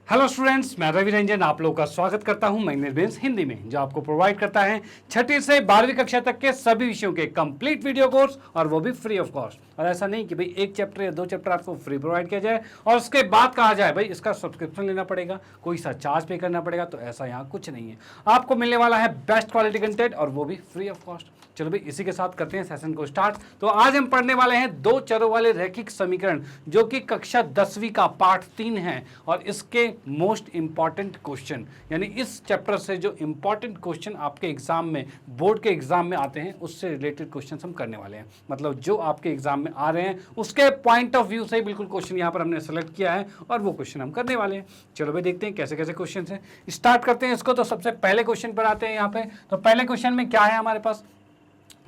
Hello students, मैं रवि रंजन आप लोगों का स्वागत करता हूं मैग्नेट हिंदी में, जो आपको प्रोवाइड करता है 6ठी से 12वीं कक्षा तक के सभी विषयों के कंप्लीट वीडियो कोर्स, और वो भी फ्री ऑफ कॉस्ट। और ऐसा नहीं कि भाई एक चैप्टर या दो चैप्टर आपको फ्री प्रोवाइड किया जाए और उसके बाद कहा जाए भाई इसका सब्सक्रिप्शन लेना पड़ेगा, कोई सा चार्ज पे करना पड़ेगा। तो ऐसा यहाँ कुछ नहीं है, आपको मिलने वाला है बेस्ट क्वालिटी कंटेंट और वो भी फ्री ऑफ कॉस्ट। चलो भाई इसी के साथ करते हैं सेशन को स्टार्ट। तो आज हम पढ़ने वाले हैं दो चरों वाले रैखिक समीकरण, जो कि कक्षा 10वीं का पार्ट 3 है। और इसके मोस्ट इंपॉर्टेंट क्वेश्चन, यानी इस चैप्टर से जो इंपॉर्टेंट क्वेश्चन आपके एग्जाम में, बोर्ड के एग्जाम में आते हैं, उससे रिलेटेड क्वेश्चन हम करने वाले हैं। मतलब जो आपके एग्जाम में आ रहे हैं उसके पॉइंट ऑफ व्यू से बिल्कुल क्वेश्चन यहाँ पर हमने सेलेक्ट किया है और वो क्वेश्चन हम करने वाले हैं। चलो भाई देखते हैं कैसे कैसे क्वेश्चन है, स्टार्ट करते हैं इसको। तो सबसे पहले क्वेश्चन पर आते हैं यहाँ पे। तो पहले क्वेश्चन में क्या है हमारे पास,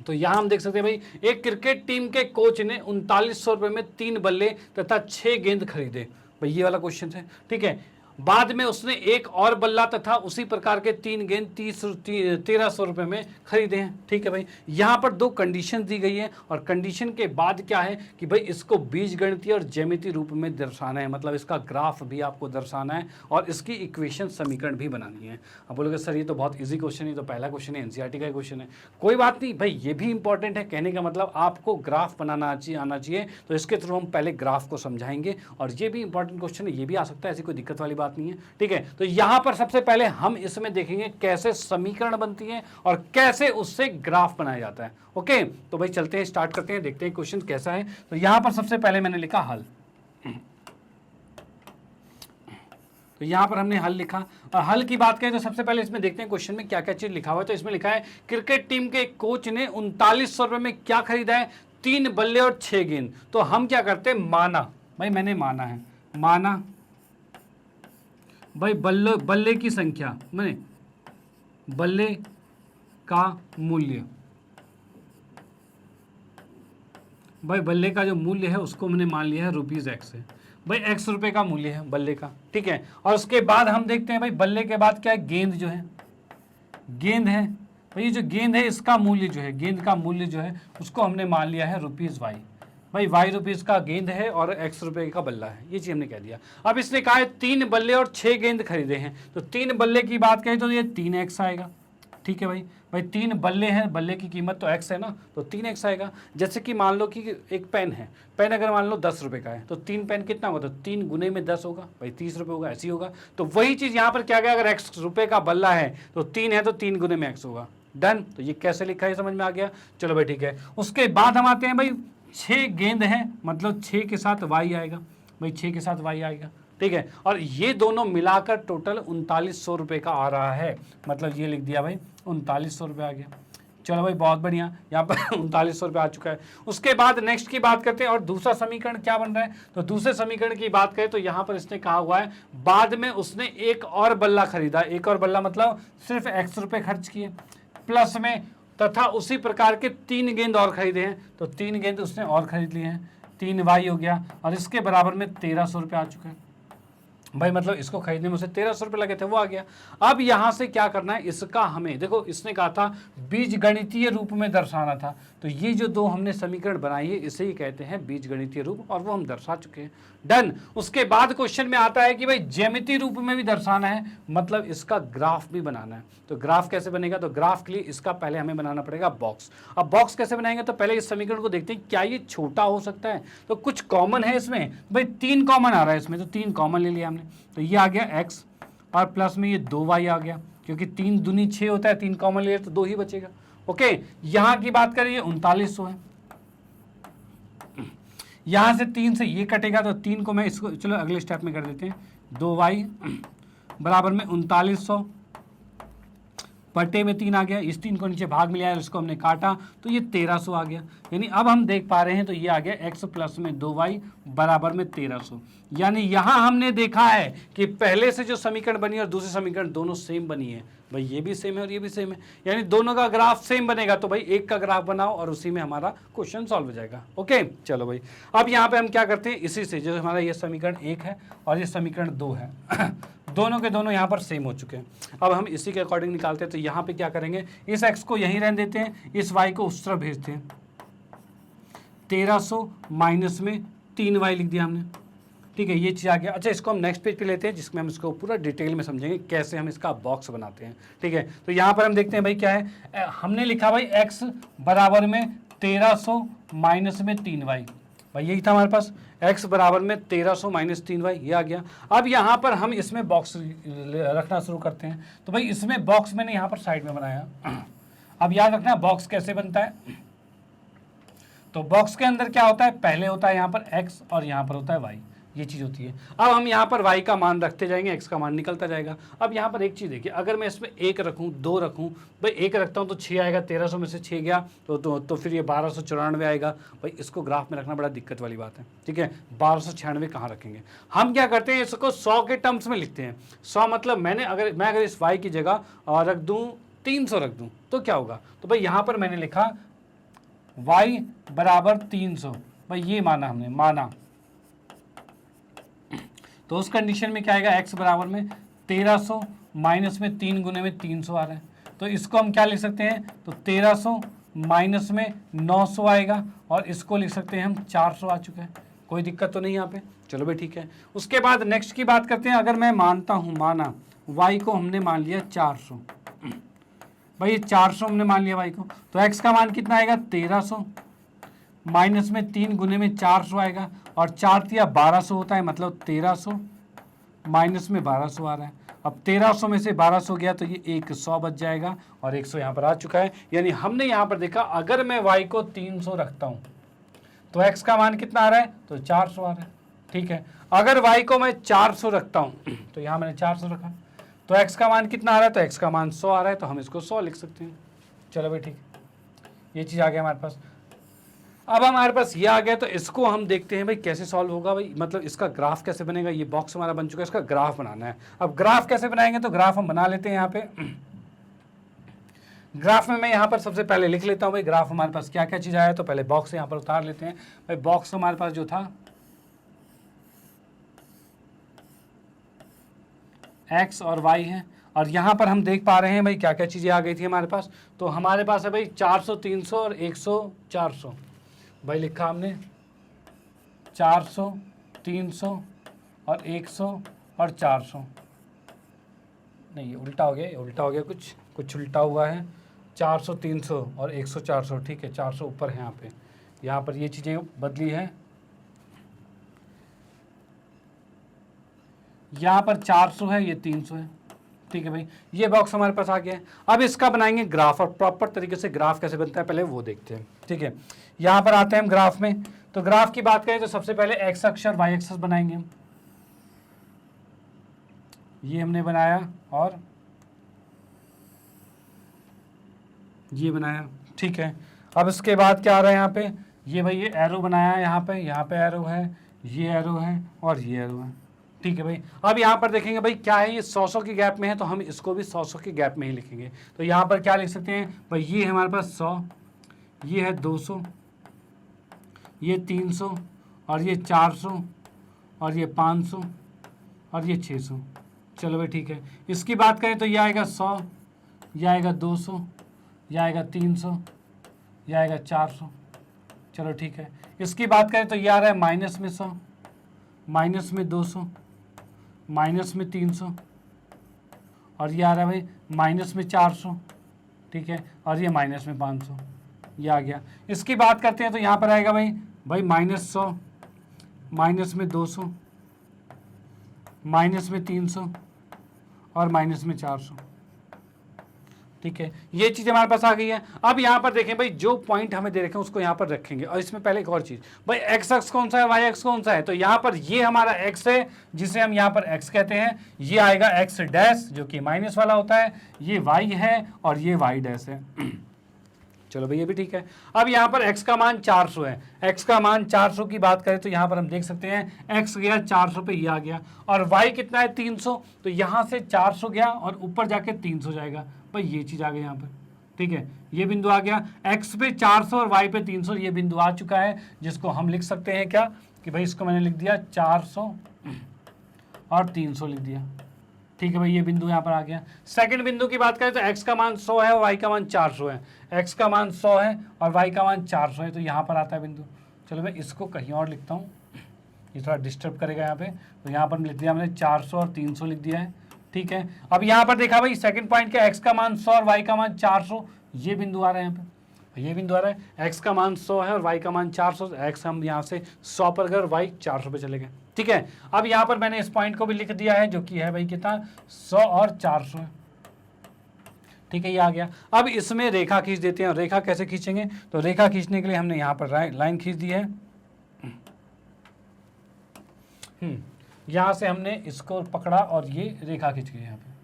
तो यहां हम देख सकते हैं भाई, एक क्रिकेट टीम के कोच ने 3900 रुपए में 3 बल्ले तथा 6 गेंद खरीदे। भाई ये वाला क्वेश्चन है, ठीक है। बाद में उसने एक और बल्ला तथा उसी प्रकार के 3 गेंद 1300 रुपए में खरीदे हैं, ठीक है भाई। यहां पर दो कंडीशन दी गई है और कंडीशन के बाद क्या है कि भाई इसको बीजगणितीय और ज्यामितीय रूप में दर्शाना है, मतलब इसका ग्राफ भी आपको दर्शाना है और इसकी इक्वेशन समीकरण भी बनानी है। अब बोलोगे सर ये तो बहुत ईजी क्वेश्चन है, तो पहला क्वेश्चन है एनसीईआरटी का क्वेश्चन है। कोई बात नहीं भाई, ये भी इंपॉर्टेंट है। कहने का मतलब आपको ग्राफ बनाना आना चाहिए, तो इसके थ्रू हम पहले ग्राफ को समझाएंगे और ये भी इंपॉर्टेंट क्वेश्चन है, ये भी आ सकता है, ऐसी कोई दिक्कत वाली बात नहीं है, ठीक है। तो यहां पर सबसे पहले हम इसमें देखेंगे कैसे समीकरण बनती है और कैसे उससे ग्राफ बनाया जाता है। ओके, तो भाई चलते हैं, स्टार्ट करते हैं, देखते हैं क्वेश्चन कैसा है। तो यहां पर सबसे पहले मैंने लिखा हल। तो यहां पर हमने हल लिखा और हल की बात करें तो सबसे पहले इसमें देखते हैं क्वेश्चन में क्या क्या चीज लिखा हुआ है। तो इसमें लिखा है क्रिकेट टीम के कोच ने 3900 रुपए में क्या खरीदा है, 3 बल्ले और 6 गेंद। तो हम क्या करते हैं, माना, भाई मैंने माना है, माना भाई बल्ले की संख्या, मैंने बल्ले का मूल्य, भाई बल्ले का जो मूल्य है उसको मैंने मान लिया है ₹X है। भाई X रुपए का मूल्य है बल्ले का, ठीक है। और उसके बाद हम देखते हैं भाई बल्ले के बाद क्या है, गेंद जो है, गेंद है भाई, ये जो गेंद है इसका मूल्य जो है, गेंद का मूल्य जो है उसको हमने मान लिया है ₹Y। भाई ₹Y का गेंद है और X रुपए का बल्ला है, ये चीज हमने कह दिया। अब इसने कहा है 3 बल्ले और 6 गेंद खरीदे हैं, तो 3 बल्ले की बात करें तो ये 3X आएगा, ठीक है भाई। भाई 3 बल्ले हैं, बल्ले की कीमत तो X है ना, तो 3X आएगा। जैसे कि मान लो कि एक पेन है, पेन अगर मान लो 10 रुपए का है, तो 3 पेन कितना होगा, तो 3 गुने में 10 होगा, भाई 30 रुपए होगा, ऐसी होगा। तो वही चीज यहाँ पर क्या गया, अगर X रुपए का बल्ला है तो 3 है तो 3 गुने में X होगा, डन। तो ये कैसे लिखा है समझ में आ गया। चलो भाई ठीक है, उसके बाद हम आते हैं भाई 6 गेंद है, मतलब 6 के साथ Y आएगा, भाई 6 के साथ Y आएगा, ठीक है। और ये दोनों मिलाकर टोटल 3900 रुपए का आ रहा है, मतलब ये लिख दिया भाई 3900 रुपये आ गया। चलो भाई बहुत बढ़िया, यहाँ पर 3900 रुपये आ चुका है। उसके बाद नेक्स्ट की बात करते हैं और दूसरा समीकरण क्या बन रहा है। तो दूसरे समीकरण की बात करें तो यहाँ पर इसने कहा हुआ है बाद में उसने एक और बल्ला खरीदा, एक और बल्ला मतलब सिर्फ X रुपये खर्च किए प्लस में, तथा उसी प्रकार के 3 गेंद और खरीदे हैं, तो 3 गेंद उसने और खरीद लिए हैं, 3Y हो गया और इसके बराबर में 1300 रुपये आ चुके हैं। भाई मतलब इसको खरीदने में उसे 1300 रुपये लगे थे, वो आ गया। अब यहां से क्या करना है, इसका हमें देखो, इसने कहा था बीजगणितीय रूप में दर्शाना था, तो ये जो दो हमने समीकरण बनाई है इसे ही कहते हैं बीजगणितीय रूप, और वो हम दर्शा चुके हैं, डन। उसके बाद क्वेश्चन में आता है कि भाई ज्यामितीय रूप में भी दर्शाना है, मतलब इसका ग्राफ भी बनाना है। तो ग्राफ कैसे बनेगा, तो ग्राफ के लिए इसका पहले हमें बनाना पड़ेगा बॉक्स। अब बॉक्स कैसे बनाएंगे, तो पहले इस समीकरण को देखते हैं क्या ये छोटा हो सकता है। तो कुछ कॉमन है इसमें, भाई 3 कॉमन आ रहा है इसमें, तो 3 कॉमन ले लिया हमने, तो ये आ गया X और प्लस में ये 2Y आ गया, क्योंकि 3 दूनी 6 होता है, 3 कॉमन ले तो 2 ही बचेगा। ओके, यहां की बात करें ये 3900 है, यहां से 3 से ये कटेगा, तो 3 को मैं इसको चलो अगले स्टेप में कर देते हैं, 2Y बराबर में 3900 बटे में 3 आ गया, इस 3 को नीचे भाग मिला है, इसको हमने काटा तो ये 1300 आ गया। यानी अब हम देख पा रहे हैं तो ये आ गया X प्लस में 2Y बराबर में 1300। यानी यहां हमने देखा है कि पहले से जो समीकरण बनी और दूसरी समीकरण दोनों सेम बनी है, भाई ये भी सेम है और ये भी सेम है, यानी दोनों का ग्राफ सेम बनेगा। तो भाई एक का ग्राफ बनाओ और उसी में हमारा क्वेश्चन सॉल्व हो जाएगा। ओके चलो भाई, अब यहाँ पे हम क्या करते हैं, इसी से जो हमारा ये समीकरण 1 है और ये समीकरण 2 है दोनों के दोनों यहाँ पर सेम हो चुके हैं। अब हम इसी के अकॉर्डिंग निकालते हैं, तो यहाँ पे क्या करेंगे, इस X को यहीं रहने देते हैं, इस Y को उस तरफ भेजते हैं, 1300 माइनस में 3Y लिख दिया हमने, ठीक है, ये चीज़ आ गया। अच्छा, इसको हम नेक्स्ट पेज पे लेते हैं जिसमें हम इसको पूरा डिटेल में समझेंगे कैसे हम इसका बॉक्स बनाते हैं। ठीक है, तो यहाँ पर हम देखते हैं भाई क्या है, हमने लिखा भाई x बराबर में 1300 माइनस में 3y, भाई यही था हमारे पास, x बराबर में 1300 माइनस 3y, ये आ गया। अब यहाँ पर हम इसमें बॉक्स रखना शुरू करते हैं। तो भाई इसमें बॉक्स मैंने यहाँ पर साइड में बनाया। अब याद रखना बॉक्स कैसे बनता है। तो बॉक्स के अंदर क्या होता है, पहले होता है यहाँ पर x और यहाँ पर होता है y, ये चीज़ होती है। अब हम यहाँ पर y का मान रखते जाएंगे, x का मान निकलता जाएगा। अब यहाँ पर एक चीज़ देखिए, अगर मैं इसमें 1 रखूँ, 2 रखूँ, भाई 1 रखता हूँ तो 6 आएगा, 1300 में से 6 गया तो फिर ये 1294 आएगा। भाई इसको ग्राफ में रखना बड़ा दिक्कत वाली बात है। ठीक है, 1296 कहाँ रखेंगे। हम क्या करते हैं, इसको 100 के टर्म्स में लिखते हैं। 100 मतलब मैं अगर इस y की जगह रख दूँ 300 रख दूँ तो क्या होगा। तो भाई यहाँ पर मैंने लिखा y बराबर 300, भाई ये माना हमने, माना तो उस कंडीशन में क्या आएगा, x बराबर में 1300 माइनस में 3 गुने में 300 आ रहा है। तो इसको हम क्या लिख सकते हैं, तो 1300 माइनस में 900 आएगा और इसको लिख सकते हैं हम 400 आ चुका है। कोई दिक्कत तो नहीं यहाँ पे, चलो भाई ठीक है। उसके बाद नेक्स्ट की बात करते हैं। अगर मैं मानता हूँ, माना y को हमने मान लिया 400, भाई ये 400 हमने मान लिया y को, तो x का मान कितना आएगा 1300 माइनस में 3 गुने में 400 आएगा और 4 तिया 1200 होता है, मतलब 1300 माइनस में 1200 आ रहा है। अब 1300 में से 1200 गया तो ये 100 बच जाएगा और 100 यहाँ पर आ चुका है। यानी हमने यहाँ पर देखा, अगर मैं y को 300 रखता हूँ तो x का मान कितना आ रहा है, तो 400 आ रहा है। ठीक है, अगर y को मैं 400 रखता हूँ तो यहाँ मैंने 400 रखा, तो x का मान कितना आ रहा है, तो x का मान 100 आ रहा है, तो हम इसको 100 लिख सकते हैं। चलो भाई ठीक, ये चीज़ आ गया हमारे पास। अब हमारे पास ये आ गया, तो इसको हम देखते हैं भाई कैसे सॉल्व होगा। भाई मतलब इसका ग्राफ कैसे बनेगा। ये बॉक्स हमारा बन चुका है, इसका ग्राफ बनाना है। अब ग्राफ कैसे बनाएंगे, तो ग्राफ हम बना लेते हैं यहाँ पे। ग्राफ में मैं यहाँ पर सबसे पहले लिख लेता हूँ भाई ग्राफ हमारे पास क्या क्या चीज़ आया। तो पहले बॉक्स यहाँ पर उतार लेते हैं। भाई बॉक्स हमारे पास जो था x और y है, और यहाँ पर हम देख पा रहे हैं भाई क्या क्या चीज़ें आ गई थी हमारे पास। तो हमारे पास है भाई 400, 300 और 100, 400। भाई लिखा हमने 400, 300 और 100 और 400। नहीं, ये उल्टा हो गया, उल्टा हो गया, कुछ उल्टा हुआ है। 400, 300 और 100, 400। ठीक है, 400 ऊपर है यहाँ पर ये चीज़ें बदली है। यहाँ पर 400 है, ये 300 है। ठीक है भाई, ये बॉक्स हमारे पास आ गया है। अब इसका बनाएंगे ग्राफ, और प्रॉपर तरीके से ग्राफ कैसे बनता है पहले वो देखते हैं। ठीक है, यहाँ पर आते हैं हम ग्राफ में। तो ग्राफ की बात करें तो सबसे पहले एक्स अक्ष और वाई एक्सिस बनाएंगे हम। ये हमने बनाया और ये बनाया। ठीक है, अब इसके बाद क्या आ रहा है यहाँ पे, ये भाई ये एरो बनाया है, यहाँ पे एरो है, ये एरो है और ये एरो है। ठीक है भाई, अब यहाँ पर देखेंगे भाई क्या है, ये 100 की गैप में है, तो हम इसको भी 100 की गैप में ही लिखेंगे। तो यहाँ पर क्या लिख सकते हैं भाई, ये है हमारे पास 100, ये है 200, ये 300 और ये 400 और ये 500 और ये 600। चलो भाई ठीक है, इसकी बात करें तो ये आएगा 100, ये आएगा 200, ये आएगा 300, ये आएगा 400। चलो ठीक है, इसकी बात करें तो ये आ रहा है माइनस में 100, माइनस में 200, माइनस में 300 और ये आ रहा है भाई माइनस में 400। ठीक है, और ये माइनस में 500, ये आ गया। इसकी बात करते हैं तो यहाँ पर आएगा भाई माइनस 100, माइनस में 200, माइनस में 300 और माइनस में 400। ठीक है, ये चीज़ हमारे पास आ गई है। अब यहाँ पर देखें भाई, जो पॉइंट हमें दे रखे हैं उसको यहाँ पर रखेंगे, और इसमें पहले एक और चीज़ भाई, एक्स अक्स कौन सा है, वाई अक्स कौन सा है। तो यहाँ पर ये हमारा एक्स है, जिसे हम यहाँ पर एक्स कहते हैं। ये आएगा एक्स डैश जो कि माइनस वाला होता है, ये वाई है और ये वाई डैश है। चलो भाई ये भी ठीक है। अब यहाँ पर x का मान 400 है, x का मान 400 की बात करें तो यहाँ पर हम देख सकते हैं x गया 400 पे, ये आ गया, और y कितना है 300, तो यहाँ से 400 गया और ऊपर जाके 300 जाएगा। भाई ये चीज़ आ गई यहाँ पर। ठीक है, ये बिंदु आ गया, x पे 400 और y पे 300, ये बिंदु आ चुका है, जिसको हम लिख सकते हैं क्या कि भाई इसको मैंने लिख दिया 400 और 300 लिख दिया। ठीक है भाई, ये बिंदु यहाँ पर आ गया। सेकंड बिंदु की बात करें तो x का मान 100 है और y का मान 400 है। x का मान 100 है और y का मान 400 है, तो यहाँ पर आता है बिंदु। चलो मैं इसको कहीं और लिखता हूँ, ये थोड़ा डिस्टर्ब करेगा यहाँ पे, तो यहाँ पर लिख दिया हमने 400 और 300 लिख दिया है, ठीक है। अब यहाँ पर देखा भाई सेकंड पॉइंट क्या, x का मान 100 और y का मान 400, ये बिंदु आ रहा है यहाँ पे, ये बिंदु आ रहा है, x का मान 100 है और y का मान 400, x हम यहाँ से 100 पर गए और y 400 पे चले गए, ठीक है। अब यहाँ पर मैंने इस पॉइंट को भी लिख दिया है जो कि है भाई कितना 100 और 400 है, ठीक है, ये आ गया। अब इसमें रेखा खींच देते हैं, और रेखा कैसे खींचेंगे, तो रेखा खींचने के लिए हमने यहाँ पर लाइन खींच दी है, यहाँ से हमने इसको पकड़ा और ये रेखा खींच गई यहाँ पे,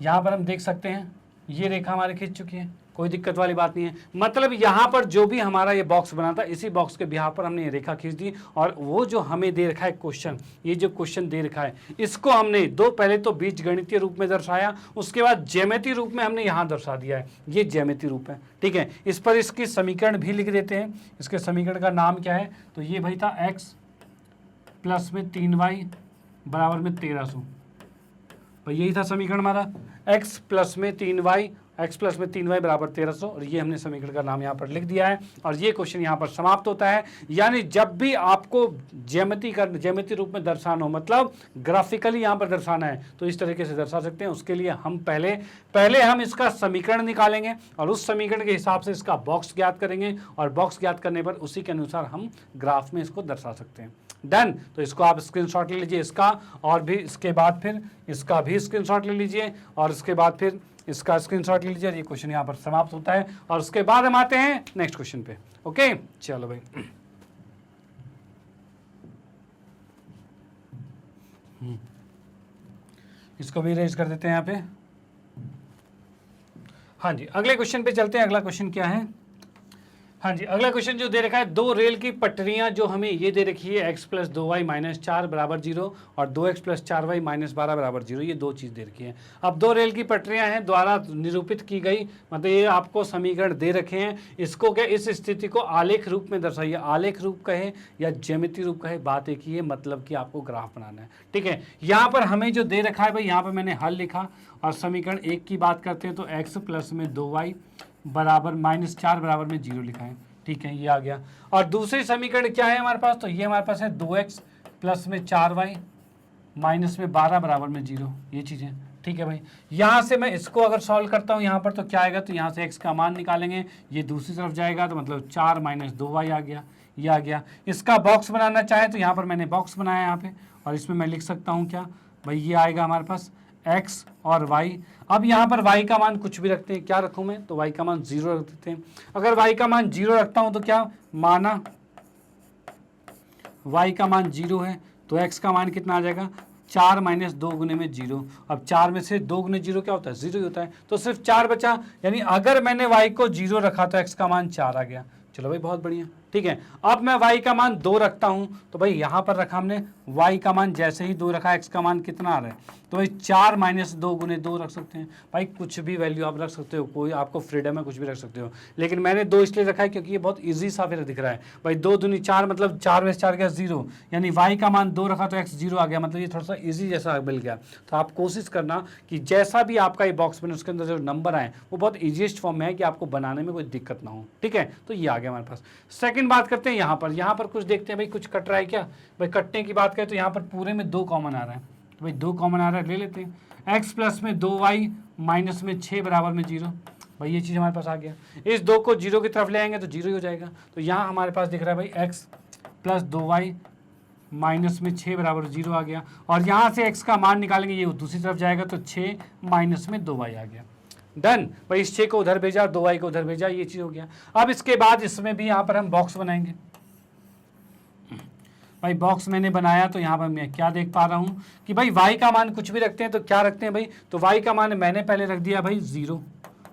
यहाँ पर हम देख सकते हैं ये रेखा हमारे खींच चुकी है, कोई दिक्कत वाली बात नहीं है। मतलब यहाँ पर जो भी हमारा ये बॉक्स बना था, इसी बॉक्स के बिहार पर हमने ये रेखा खींच दी, और वो जो हमें दे रखा है क्वेश्चन, ये जो क्वेश्चन दे रखा है, इसको हमने पहले तो बीजगणितीय रूप में दर्शाया, उसके बाद ज्यामितीय रूप में हमने यहाँ दर्शा दिया है, ये ज्यामितीय रूप है, ठीक है। इस पर इसकी समीकरण भी लिख देते हैं, इसके समीकरण का नाम क्या है, तो ये भाई था x प्लस में 3y बराबर में 1300, भाई यही था समीकरण हमारा, x प्लस में 3y बराबर 1300, और ये हमने समीकरण का नाम यहाँ पर लिख दिया है, और ये क्वेश्चन यहाँ पर समाप्त होता है। यानी जब भी आपको ज्यामितीय रूप में दर्शाना हो, मतलब ग्राफिकली यहाँ पर दर्शाना है, तो इस तरीके से दर्शा सकते हैं। उसके लिए हम पहले हम इसका समीकरण निकालेंगे, और उस समीकरण के हिसाब से इसका बॉक्स ज्ञात करेंगे, और बॉक्स ज्ञात करने पर उसी के अनुसार हम ग्राफ में इसको दर्शा सकते हैं। डन, तो इसको आप स्क्रीनशॉट ले लीजिए इसका, और भी इसके बाद फिर इसका भी स्क्रीनशॉट ले लीजिए, और इसके बाद फिर इसका स्क्रीनशॉट ले लीजिए। ये क्वेश्चन यहाँ पर समाप्त होता है, और उसके बाद हम आते हैं नेक्स्ट क्वेश्चन पे। ओके, चलो भाई, इसको भी रेज कर देते हैं यहाँ पे। हाँ जी, अगले क्वेश्चन पे चलते हैं। अगला क्वेश्चन क्या है, हाँ जी, अगला क्वेश्चन जो दे रखा है, दो रेल की पटरियां जो हमें ये दे रखी है, x प्लस 2y माइनस 4 बराबर 0 और 2x प्लस 4y माइनस 12 बराबर 0, ये दो चीज़ दे रखी है। अब दो रेल की पटरियां हैं, द्वारा निरूपित की गई, मतलब ये आपको समीकरण दे रखे हैं, इसको क्या, इस स्थिति को आलेख रूप में दर्शाइए। आलेख रूप कहे या ज्यामितीय रूप कहे, बात एक ही है, मतलब कि आपको ग्राफ बनाना है, ठीक है। यहाँ पर हमें जो दे रखा है भाई, यहाँ पर मैंने हल लिखा, और समीकरण 1 की बात करते हैं तो x प्लस में 2y बराबर माइनस 4 बराबर में 0 लिखा है, ठीक है, ये आ गया। और दूसरी समीकरण क्या है हमारे पास, तो ये हमारे पास है 2x प्लस में 4y माइनस में 12 बराबर में 0, ये चीज़ें, ठीक है भाई। यहाँ से मैं इसको अगर सॉल्व करता हूँ यहाँ पर, तो क्या आएगा, तो यहाँ से x का मान निकालेंगे, ये दूसरी तरफ जाएगा, तो मतलब 4 माइनस 2y आ गया, ये आ गया। इसका बॉक्स बनाना चाहे तो यहाँ पर मैंने बॉक्स बनाया यहाँ पे, और इसमें मैं लिख सकता हूँ क्या भाई, ये आएगा हमारे पास x और y। अब यहाँ पर y का मान कुछ भी रखते हैं, क्या रखूँ मैं, तो y का मान 0 रख देते हैं। अगर y का मान 0 रखता हूँ तो क्या माना y का मान 0 है, तो x का मान कितना आ जाएगा, 4 माइनस 2 गुने में 0। अब 4 में से 2 गुने 0 क्या होता है, 0 ही होता है, तो सिर्फ 4 बचा। यानी अगर मैंने y को 0 रखा तो x का मान 4 आ गया। चलो भाई, बहुत बढ़िया, ठीक है। अब मैं y का मान 2 रखता हूं, तो भाई यहाँ पर रखा हमने y का मान, जैसे ही 2 रखा, x का मान कितना आ रहा है, तो भाई 4 माइनस 2 गुने 2 रख सकते हैं। भाई कुछ भी वैल्यू आप रख सकते हो, कोई आपको फ्रीडम है, कुछ भी रख सकते हो, लेकिन मैंने 2 इसलिए रखा है क्योंकि ये बहुत ईजी सा फिर दिख रहा है। भाई 2 दूनी 4, मतलब 4 में से 4 गया 0, यानी y का मान 2 रखा तो x 0 आ गया, मतलब ये थोड़ा सा ईजी जैसा मिल गया। तो आप कोशिश करना कि जैसा भी आपका ये बॉक्स बने, उसके अंदर जो नंबर आए वो बहुत ईजीएस्ट फॉर्म में है, कि आपको बनाने में कोई दिक्कत ना हो, ठीक है। तो ये आ गया हमारे पास। सेकंड बात करते हैं यहाँ पर कुछ देखते हैं भाई, कुछ कट रहा है क्या। भाई कटने की बात करें तो यहाँ पर पूरे में 2 कॉमन आ रहा है, तो भाई 2 कॉमन आ रहा है, ले लेते हैं। x प्लस में 2y माइनस में 6 बराबर में 0, भाई ये चीज़ हमारे पास आ गया। इस 2 को 0 की तरफ ले आएंगे तो 0 ही हो जाएगा। तो यहाँ हमारे पास दिख रहा है भाई x प्लस 2y माइनस में 6 बराबर 0 आ गया, और यहाँ से x का मान निकालेंगे, ये दूसरी तरफ जाएगा, तो 6 माइनस में 2y आ गया। डन भाई, इस 6 को उधर भेजा, 2y को उधर भेजा, ये चीज़ हो गया। अब इसके बाद इसमें भी यहाँ पर हम बॉक्स बनाएंगे। भाई बॉक्स मैंने बनाया, तो यहाँ पर मैं क्या देख पा रहा हूँ कि भाई y का मान कुछ भी रखते हैं, तो क्या रखते हैं भाई, तो y का मान मैंने पहले रख दिया भाई 0।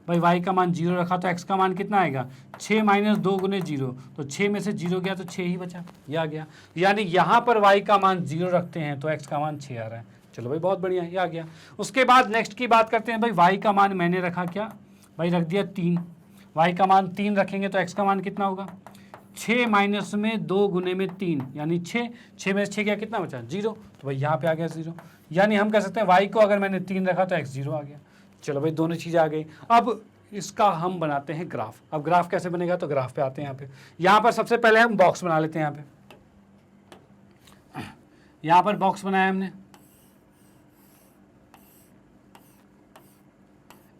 भाई y का मान 0 रखा तो x का मान कितना आएगा, 6 माइनस 2 गुने 0, तो 6 में से 0 गया तो 6 ही बचा, ये आ गया। यानी यहाँ पर y का मान 0 रखते हैं तो x का मान 6 आ रहा है। चलो भाई, बहुत बढ़िया, ये आ गया। उसके बाद नेक्स्ट की बात करते हैं। भाई y का मान मैंने रखा क्या, भाई रख दिया 3। y का मान 3 रखेंगे तो x का मान कितना होगा, 6 माइनस में 2 गुने में 3, यानी 6 में से 6 गया, कितना बचा, 0। तो भाई यहाँ पे आ गया 0। यानी हम कह सकते हैं y को अगर मैंने 3 रखा तो x 0 आ गया। चलो भाई दोनों चीज़ें आ गई। अब इसका हम बनाते हैं ग्राफ। अब ग्राफ कैसे बनेगा, तो ग्राफ पे आते हैं। यहाँ पर सबसे पहले हम बॉक्स बना लेते हैं। यहाँ पर बॉक्स बनाया हमने,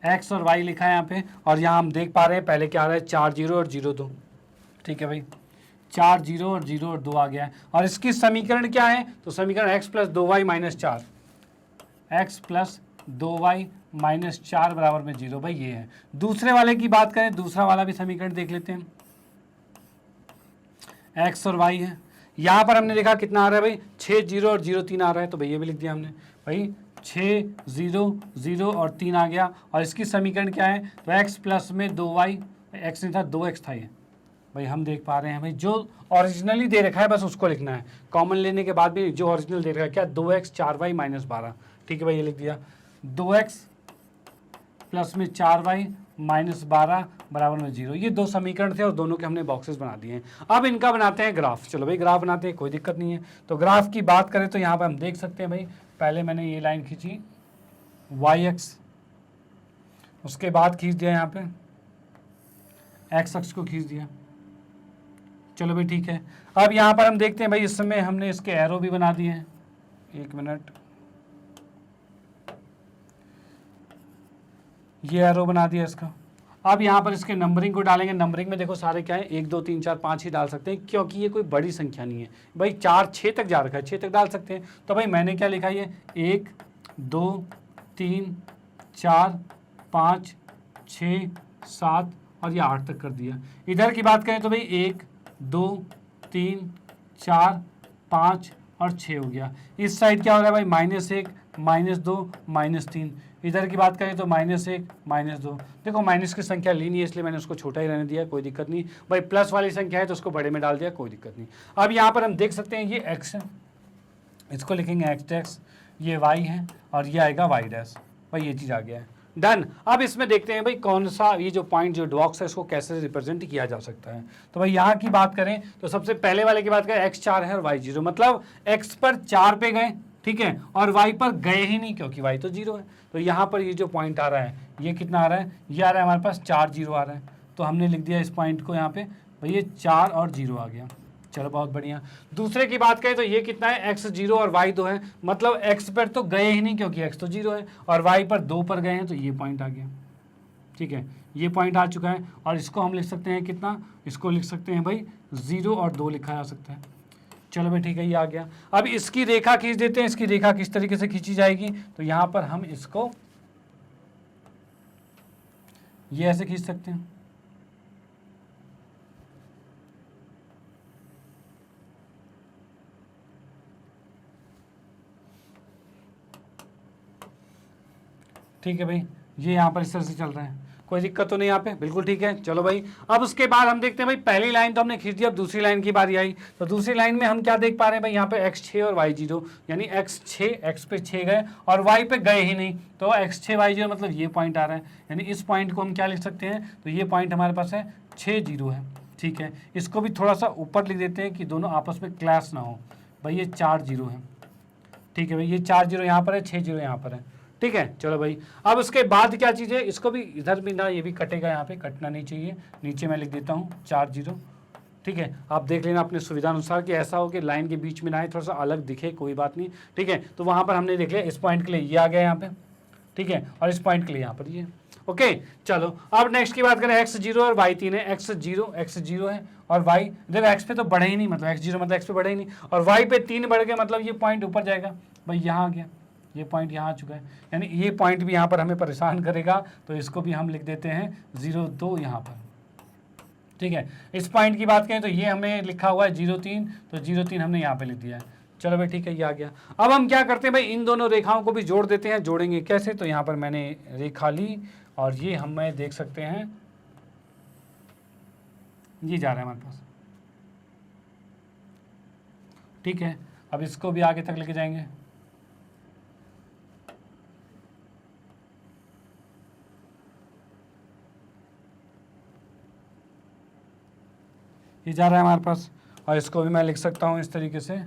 एक्स और वाई लिखा है यहाँ पे, और यहाँ हम देख पा रहे हैं पहले क्या आ रहा है, 4 0 और 0 2। ठीक है भाई, 4 0 और 0 और 2 आ गया है। और इसकी समीकरण क्या है, तो समीकरण x plus 2y minus 4, x plus 2y minus 4 बराबर में 0। भाई ये है। दूसरे वाले की बात करें, दूसरा वाला भी समीकरण देख लेते हैं। x और y है, यहाँ पर हमने देखा कितना आ रहा है भाई, 6 0 और 0 3 आ रहा है, तो भाई ये भी लिख दिया हमने। भाई 6 0 0 और 3 आ गया। और इसकी समीकरण क्या है, तो x प्लस में 2y, x नहीं था 2x था ये। भाई हम देख पा रहे हैं भाई जो ओरिजिनली दे रखा है बस उसको लिखना है, कॉमन लेने के बाद भी जो ओरिजिनल दे रखा है क्या, 2x 4y माइनस 12। ठीक है भाई, ये लिख दिया। 2x प्लस में 4y माइनस 12 बराबर में 0। ये दो समीकरण थे और दोनों के हमने बॉक्सेस बना दिए हैं। अब इनका बनाते हैं ग्राफ। चलो भाई ग्राफ बनाते हैं, कोई दिक्कत नहीं है। तो ग्राफ की बात करें तो यहाँ पर हम देख सकते हैं भाई, पहले मैंने ये लाइन खींची y-x, उसके बाद खींच दिया यहाँ पे x अक्ष को खींच दिया। चलो भाई ठीक है। अब यहाँ पर हम देखते हैं भाई, इस समय हमने इसके एरो भी बना दिए हैं। 1 मिनट, ये एरो बना दिया इसका। अब यहाँ पर इसके नंबरिंग को डालेंगे। नंबरिंग में देखो सारे क्या है, 1 2 3 4 5 ही डाल सकते हैं, क्योंकि ये कोई बड़ी संख्या नहीं है भाई। 4 6 तक जा रखा है, 6 तक डाल सकते हैं। तो भाई मैंने क्या लिखा है, 1 2 3 4 5 6 7 और ये 8 तक कर दिया। इधर की बात करें तो भाई 1 2 3 4 5 और 6 हो गया। इस साइड क्या हो रहा है भाई, -1 -2 -3। इधर की बात करें तो -1 -2। देखो माइनस की संख्या ली नहीं है इसलिए मैंने उसको छोटा ही रहने दिया, कोई दिक्कत नहीं भाई। प्लस वाली संख्या है तो उसको बड़े में डाल दिया, कोई दिक्कत नहीं। अब यहाँ पर हम देख सकते हैं ये x है, इसको लिखेंगे x डैश, ये y है और ये आएगा y डैश। भाई ये चीज़ आ गया है, डन। अब इसमें देखते हैं भाई कौन सा ये जो पॉइंट जो डॉक्स है इसको कैसे रिप्रेजेंट किया जा सकता है। तो भाई यहाँ की बात करें तो सबसे पहले वाले की बात करें, x 4 है और y 0, मतलब x पर 4 पे गए, ठीक है, और y पर गए ही नहीं क्योंकि y तो 0 है। तो यहाँ पर ये जो पॉइंट आ रहा है ये कितना आ रहा है, ये आ रहा है हमारे पास 4 0 आ रहा है। तो हमने लिख दिया इस पॉइंट को यहाँ पे भाई, ये 4 और 0 आ गया। चलो बहुत बढ़िया। दूसरे की बात करें तो ये कितना है, x 0 और y 2 है, मतलब x पर तो गए ही नहीं क्योंकि x तो 0 है, और y पर 2 पर गए हैं, तो ये पॉइंट आ गया। ठीक है, ये पॉइंट आ चुका है। और इसको हम लिख सकते हैं कितना, इसको लिख सकते हैं भाई 0 और 2 लिखा जा सकता है। चलो भाई ठीक है, ये आ गया। अब इसकी रेखा खींच देते हैं। इसकी रेखा किस तरीके से खींची जाएगी, तो यहाँ पर हम इसको ये ऐसे खींच सकते हैं। ठीक है भाई, ये यहाँ पर इस तरह से चल रहा है, कोई दिक्कत तो नहीं यहाँ पे, बिल्कुल ठीक है। चलो भाई, अब उसके बाद हम देखते हैं भाई, पहली लाइन तो हमने खींच दी, अब दूसरी लाइन की बारी आई। तो दूसरी लाइन में हम क्या देख पा रहे हैं भाई, यहाँ पे x 6 और y 0, यानी x 6, x पे 6 गए और y पे गए ही नहीं, तो x 6 y 0 मतलब ये पॉइंट आ रहा है। यानी इस पॉइंट को हम क्या लिख सकते हैं, तो ये पॉइंट हमारे पास है 6 0 है। ठीक है, इसको भी थोड़ा सा ऊपर लिख देते हैं कि दोनों आपस में क्लैश ना हो। भाई ये 4 0 है। ठीक है भाई, ये 4 0 यहाँ पर है, 6 0 यहाँ पर है। ठीक है, चलो भाई, अब उसके बाद क्या चीज़ है, इसको भी इधर भी ना, ये भी कटेगा, यहाँ पे कटना नहीं चाहिए। नीचे मैं लिख देता हूँ 4 0। ठीक है, आप देख लेना अपने सुविधा अनुसार कि ऐसा हो कि लाइन के बीच में ना आए, थोड़ा सा अलग दिखे, कोई बात नहीं। ठीक है, तो वहाँ पर हमने देख लिया इस पॉइंट के लिए ये आ गया यहाँ पे, ठीक है, और इस पॉइंट के लिए यहाँ पर ये। ओके, चलो अब नेक्स्ट की बात करें, x 0 और y 3 है। x 0 है और y, देखो x पे तो बढ़े ही नहीं, मतलब x 0 मतलब x पे बढ़े ही नहीं, और y पे 3 बढ़ गए, मतलब ये पॉइंट ऊपर जाएगा। भाई यहाँ आ गया, ये पॉइंट यहाँ आ चुका है, यानी ये पॉइंट भी यहाँ पर हमें परेशान करेगा, तो इसको भी हम लिख देते हैं 0 2 यहाँ पर। ठीक है, इस पॉइंट की बात करें तो ये हमें लिखा हुआ है 0 3, तो 0 3 हमने यहाँ पे लिख दिया है। चलो भाई ठीक है, ये आ गया। अब हम क्या करते हैं भाई, इन दोनों रेखाओं को भी जोड़ देते हैं। जोड़ेंगे कैसे, तो यहाँ पर मैंने रेखा ली और ये हमें देख सकते हैं ये जा रहा है हमारे पास। ठीक है, अब इसको भी आगे तक लेके जाएंगे। ये जा रहा है हमारे पास, और इसको भी मैं लिख सकता हूँ इस तरीके से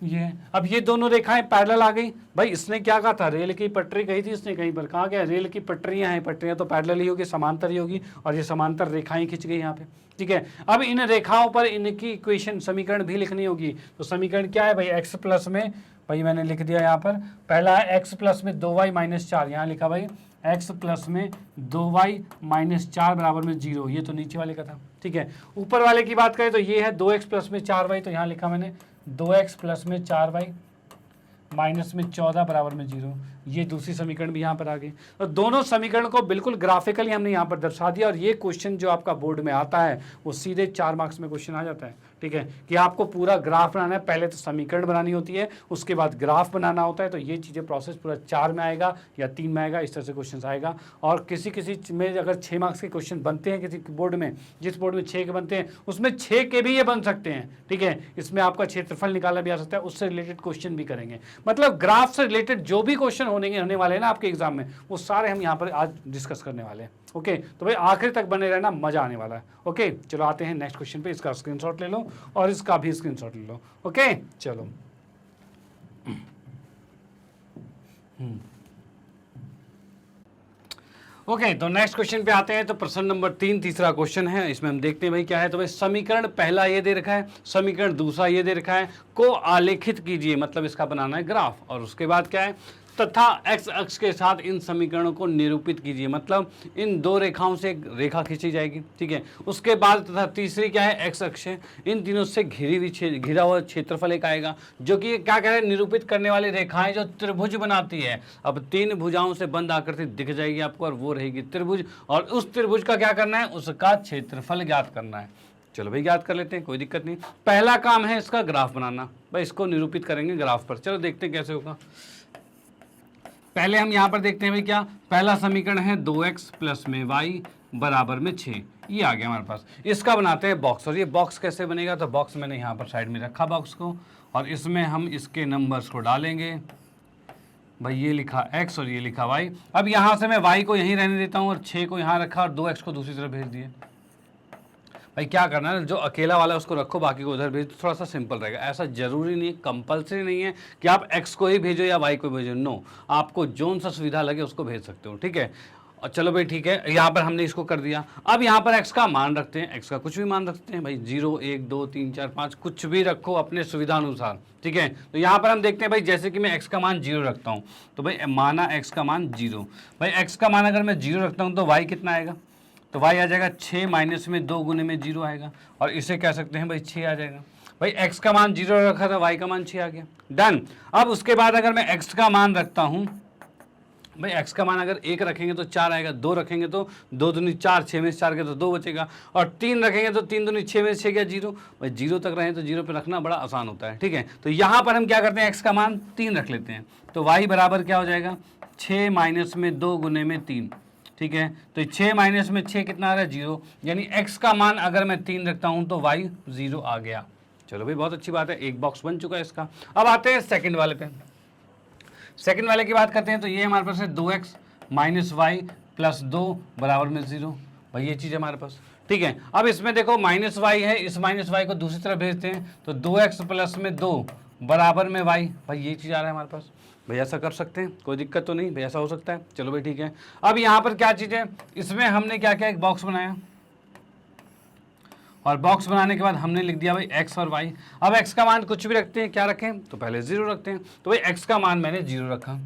ये है। अब ये दोनों रेखाएं पैरेलल आ गई। भाई इसने क्या कहा था, रेल की पटरी कही थी इसने कहीं पर, कहा गया रेल की पटरियां हैं, पटरियां तो पैरेलल ही होगी, समांतर ही होगी, और ये समांतर रेखाएं खिंच गई यहाँ पे। ठीक है, अब इन रेखाओं पर इनकी इक्वेशन समीकरण भी लिखनी होगी। तो समीकरण क्या है भाई, एक्स प्लस में, भाई मैंने लिख दिया यहाँ पर, पहला है एक्स प्लस में 2y माइनस 4, यहाँ लिखा भाई एक्स प्लस में 2y माइनस 4 बराबर में 0, ये तो नीचे वाले का था। ठीक है, ऊपर वाले की बात करें तो ये है 2x प्लस में 4y, तो यहाँ लिखा मैंने 2x प्लस में 4y माइनस में 14 बराबर में 0, ये दूसरी समीकरण भी यहाँ पर आ गई। तो दोनों समीकरण को बिल्कुल ग्राफिकली हमने यहाँ पर दर्शा दिया, और ये क्वेश्चन जो आपका बोर्ड में आता है वो सीधे 4 मार्क्स में क्वेश्चन आ जाता है। ठीक है, कि आपको पूरा ग्राफ बनाना है, पहले तो समीकरण बनानी होती है, उसके बाद ग्राफ बनाना होता है। तो ये चीज़ें प्रोसेस पूरा 4 में आएगा या 3 में आएगा, इस तरह से क्वेश्चन आएगा। और किसी किसी में अगर 6 मार्क्स के क्वेश्चन बनते हैं किसी बोर्ड में, जिस बोर्ड में 6 के बनते हैं उसमें 6 के भी ये बन सकते हैं। ठीक है, इसमें आपका क्षेत्रफल निकाला भी आ सकता है, उससे रिलेटेड क्वेश्चन भी करेंगे। मतलब ग्राफ से रिलेटेड जो भी क्वेश्चन होने वाले हैं ना आपके एग्जाम में, वो सारे हम यहाँ पर आज डिस्कस करने वाले हैं। ओके, तो भाई आखिर तक बने रहना, मजा आने वाला है। ओके, चलो आते हैं नेक्स्ट क्वेश्चन पे। इसका स्क्रीनशॉट ले लो और इसका भी स्क्रीनशॉट ले लो। ओके, चलो ओके, तो नेक्स्ट क्वेश्चन पे आते हैं। तो प्रश्न नंबर 3 तीसरा क्वेश्चन है, इसमें हम देखते हैं भाई क्या है। तो भाई समीकरण पहला ये दे रखा है, समीकरण दूसरा ये दे रखा है, को आलेखित कीजिए, मतलब इसका बनाना है ग्राफ। और उसके बाद क्या है, तथा एक्स अक्ष के साथ इन समीकरणों को निरूपित कीजिए, मतलब इन दो रेखाओं से एक रेखा खींची जाएगी। ठीक है, उसके बाद तथा तीसरी क्या है, एक्स अक्ष है, इन तीनों से घिरा हुआ क्षेत्रफल एक आएगा, जो कि क्या कह रहे हैं, निरूपित करने वाली रेखाएं जो त्रिभुज बनाती है। अब 3 भुजाओं से बंद आकृति दिख जाएगी आपको, और वो रहेगी त्रिभुज, और उस त्रिभुज का क्या करना है, उसका क्षेत्रफल ज्ञात करना है। चलो भाई ज्ञात कर लेते हैं, कोई दिक्कत नहीं। पहला काम है इसका ग्राफ बनाना, भाई इसको निरूपित करेंगे ग्राफ पर। चलो देखते हैं कैसे होगा। पहले हम यहाँ पर देखते हैं भाई क्या, पहला समीकरण है 2x प्लस में y बराबर में 6, ये आ गया हमारे पास। इसका बनाते हैं बॉक्स, और ये बॉक्स कैसे बनेगा, तो बॉक्स मैंने यहाँ पर साइड में रखा बॉक्स को, और इसमें हम इसके नंबर्स को डालेंगे। भाई ये लिखा x और ये लिखा y। अब यहाँ से मैं y को यहीं रहने देता हूँ और 6 को यहाँ रखा और 2x को दूसरी तरफ भेज दिए। भाई क्या करना है, जो अकेला वाला उसको रखो, बाकी को उधर भेज दो, थोड़ा सा सिंपल रहेगा। ऐसा जरूरी नहीं, कंपलसरी नहीं है कि आप x को ही भेजो या y को भेजो, नो, आपको जोन सा सुविधा लगे उसको भेज सकते हो। ठीक है, और चलो भाई ठीक है, यहाँ पर हमने इसको कर दिया। अब यहाँ पर x का मान रखते हैं, x का कुछ भी मान रखते हैं भाई, 0 1 2 3 4 5 कुछ भी रखो अपने सुविधा अनुसार। ठीक है, तो यहाँ पर हम देखते हैं भाई, जैसे कि मैं x का मान 0 रखता हूँ, तो भाई माना x का मान 0। भाई x का मान अगर मैं 0 रखता हूँ तो y कितना आएगा, तो y आ जाएगा 6 माइनस में 2 गुने में 0 आएगा, और इसे कह सकते हैं भाई 6 आ जाएगा। भाई x का मान 0 रखा था, y का मान 6 आ गया, डन। अब उसके बाद अगर मैं x का मान रखता हूँ, भाई x का मान अगर 1 रखेंगे तो 4 आएगा, 2 रखेंगे तो 2 दूनी 4, 6 में से 4 गया तो 2 बचेगा, और 3 रखेंगे तो 3 दूनी 6 में से 6 गया 0। भाई 0 तक रहे तो 0 पे रखना बड़ा आसान होता है। ठीक है, तो यहाँ पर हम क्या करते हैं, x का मान 3 रख लेते हैं, तो y बराबर क्या हो जाएगा, 6 माइनस में 2 गुने में 3। ठीक है, तो 6 माइनस में 6 कितना आ रहा है, 0, यानी x का मान अगर मैं 3 रखता हूं तो y 0 आ गया। चलो भाई बहुत अच्छी बात है, एक बॉक्स बन चुका है इसका। अब आते हैं सेकंड वाले पे। सेकंड वाले की बात करते हैं, तो ये हमारे पास है 2x माइनस वाई प्लस 2 बराबर में 0। भाई ये चीज़ है हमारे पास। ठीक है, अब इसमें देखो माइनस वाई है, इस माइनस वाई को दूसरी तरफ भेजते हैं, तो 2x प्लस में 2 बराबर में y। भाई ये चीज़ आ रहा है हमारे पास। भाई ऐसा कर सकते हैं, कोई दिक्कत तो नहीं, भाई ऐसा हो सकता है। चलो भाई ठीक है, अब यहाँ पर क्या चीज़ है, इसमें हमने क्या क्या एक बॉक्स बनाया, और बॉक्स बनाने के बाद हमने लिख दिया भाई x और y। अब x का मान कुछ भी रखते हैं, क्या रखें, तो पहले 0 रखते हैं, तो भाई x का मान मैंने 0 रखा।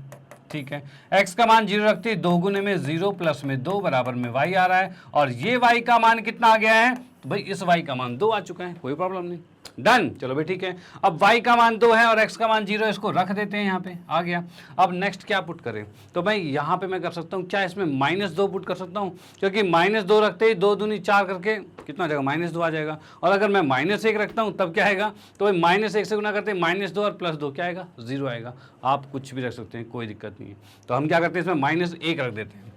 ठीक है, x का मान 0 रखते हैं, 2 गुने में 0 प्लस में 2 बराबर में y आ रहा है, और ये y का मान कितना आ गया है, तो भाई इस y का मान 2 आ चुका है, कोई प्रॉब्लम नहीं, डन। चलो भाई ठीक है, अब y का मान 2 है और x का मान 0 है, इसको रख देते हैं, यहाँ पे आ गया। अब नेक्स्ट क्या पुट करें, तो भाई यहाँ पे मैं कर सकता हूँ क्या, इसमें -2 पुट कर सकता हूँ, क्योंकि -2 रखते ही 2 दूनी 4 करके कितना आ जाएगा, -2 आ जाएगा। और अगर मैं -1 रखता हूँ तब क्या आएगा, तो भाई -1 से गुना करते हैं, -2 और +2 क्या आएगा, 0 आएगा। आप कुछ भी रख सकते हैं, कोई दिक्कत नहीं है। तो हम क्या करते हैं, इसमें -1 रख देते हैं,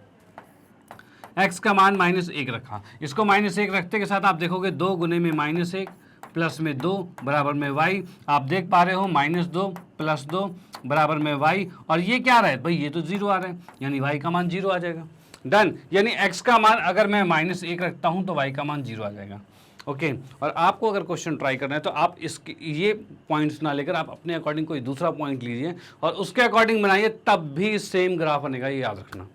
x का मान -1 रखा, इसको -1 रखते के साथ आप देखोगे 2 गुने में -1 प्लस में 2 बराबर में y। आप देख पा रहे हो -2 प्लस 2 बराबर में y, और ये क्या आ रहा है भाई, ये तो 0 आ रहा है, यानी y का मान 0 आ जाएगा, डन। यानी x का मान अगर मैं -1 रखता हूं तो y का मान 0 आ जाएगा। ओके और आपको अगर क्वेश्चन ट्राई करना है तो आप इसके ये पॉइंट्स ना लेकर आप अपने अकॉर्डिंग कोई दूसरा पॉइंट लीजिए और उसके अकॉर्डिंग बनाइए, तब भी सेम ग्राफ बनेगा, ये याद रखना।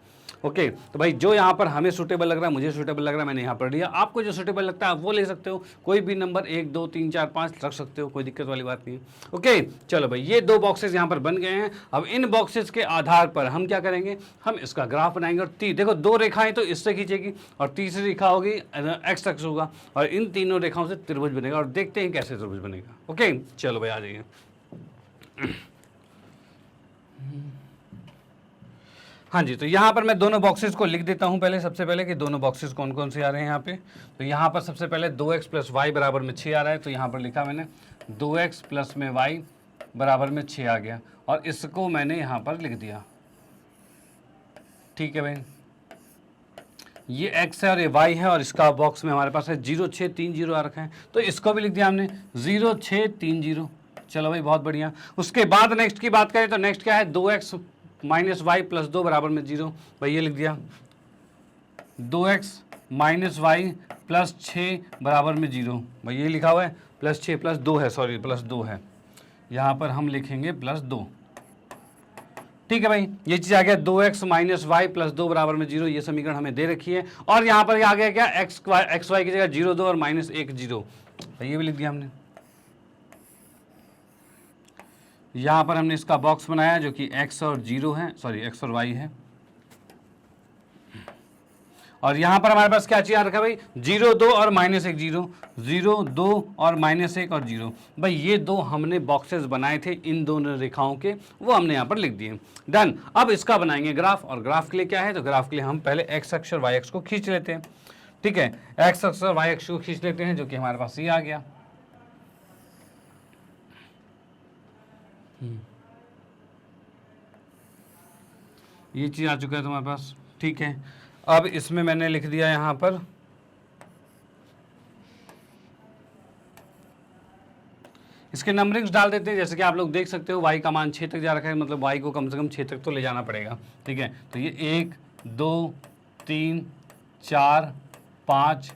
ओके तो भाई जो यहाँ पर हमें सूटेबल लग रहा है, मुझे सूटेबल लग रहा है, मैंने यहाँ पर लिया, आपको जो सूटेबल लगता है आप वो ले सकते हो, कोई भी नंबर 1 2 3 4 5 रख सकते हो, कोई दिक्कत वाली बात नहीं है। ओके चलो भाई ये 2 बॉक्सेस यहाँ पर बन गए हैं। अब इन बॉक्सेस के आधार पर हम क्या करेंगे, हम इसका ग्राफ बनाएंगे और देखो 2 रेखाएं तो इससे खींचेगी और तीसरी रेखा होगी एक्स अक्ष होगा और इन तीनों रेखाओं से त्रिभुज बनेगा और देखते हैं कैसे त्रिभुज बनेगा। ओके चलो भाई आ जाइए। हाँ जी, तो यहाँ पर मैं दोनों बॉक्सेस को लिख देता हूँ पहले, सबसे पहले कि दोनों बॉक्सेस कौन कौन से आ रहे हैं यहाँ पे। तो यहाँ पर सबसे पहले 2x प्लस वाई बराबर में 6 आ रहा है, तो यहाँ पर लिखा मैंने 2x प्लस में y बराबर में 6 आ गया और इसको मैंने यहाँ पर लिख दिया। ठीक है भाई, ये x है और ये y है और इसका बॉक्स में हमारे पास है 0 6 3 0 आ रखा है, तो इसको भी लिख दिया हमने 0 6 3 0। चलो भाई बहुत बढ़िया। उसके बाद नेक्स्ट की बात करें तो नेक्स्ट क्या है, 2x माइनस वाई प्लस 2 बराबर में 0, भाई ये लिख दिया 2x माइनस वाई प्लस 6 बराबर में 0, भाई ये लिखा हुआ है प्लस 6 प्लस 2 है, सॉरी प्लस 2 है, यहाँ पर हम लिखेंगे प्लस 2। ठीक है भाई, ये चीज़ आ गया 2x माइनस वाई प्लस 2 बराबर में 0, ये समीकरण हमें दे रखी है। और यहाँ पर आ गया क्या, एक्स वाई की जगह 0 2 और माइनस 1 0, भाई ये भी लिख दिया हमने। यहाँ पर हमने इसका बॉक्स बनाया जो कि x और 0 है, सॉरी x और y है। और यहाँ पर हमारे पास क्या चीज़ आ रखा है भाई, 0 2 और माइनस 1 0, 0 2 और माइनस 1 और 0। भाई ये 2 हमने बॉक्सेस बनाए थे इन दोनों रेखाओं के, वो हमने यहाँ पर लिख दिए। डन। अब इसका बनाएंगे ग्राफ, और ग्राफ के लिए क्या है, तो ग्राफ के लिए हम पहले x अक्ष और y अक्ष को खींच लेते हैं। ठीक है, x अक्ष और y अक्ष को खींच लेते हैं, जो कि हमारे पास ये आ गया। ये चीज़ आ चुका है तुम्हारे पास। ठीक है, अब इसमें मैंने लिख दिया यहाँ पर इसके नंबरिंग्स डाल देते हैं। जैसे कि आप लोग देख सकते हो y का मान 6 तक जा रखा है, मतलब y को कम से कम 6 तक तो ले जाना पड़ेगा। ठीक है, तो ये 1 2 3 4 5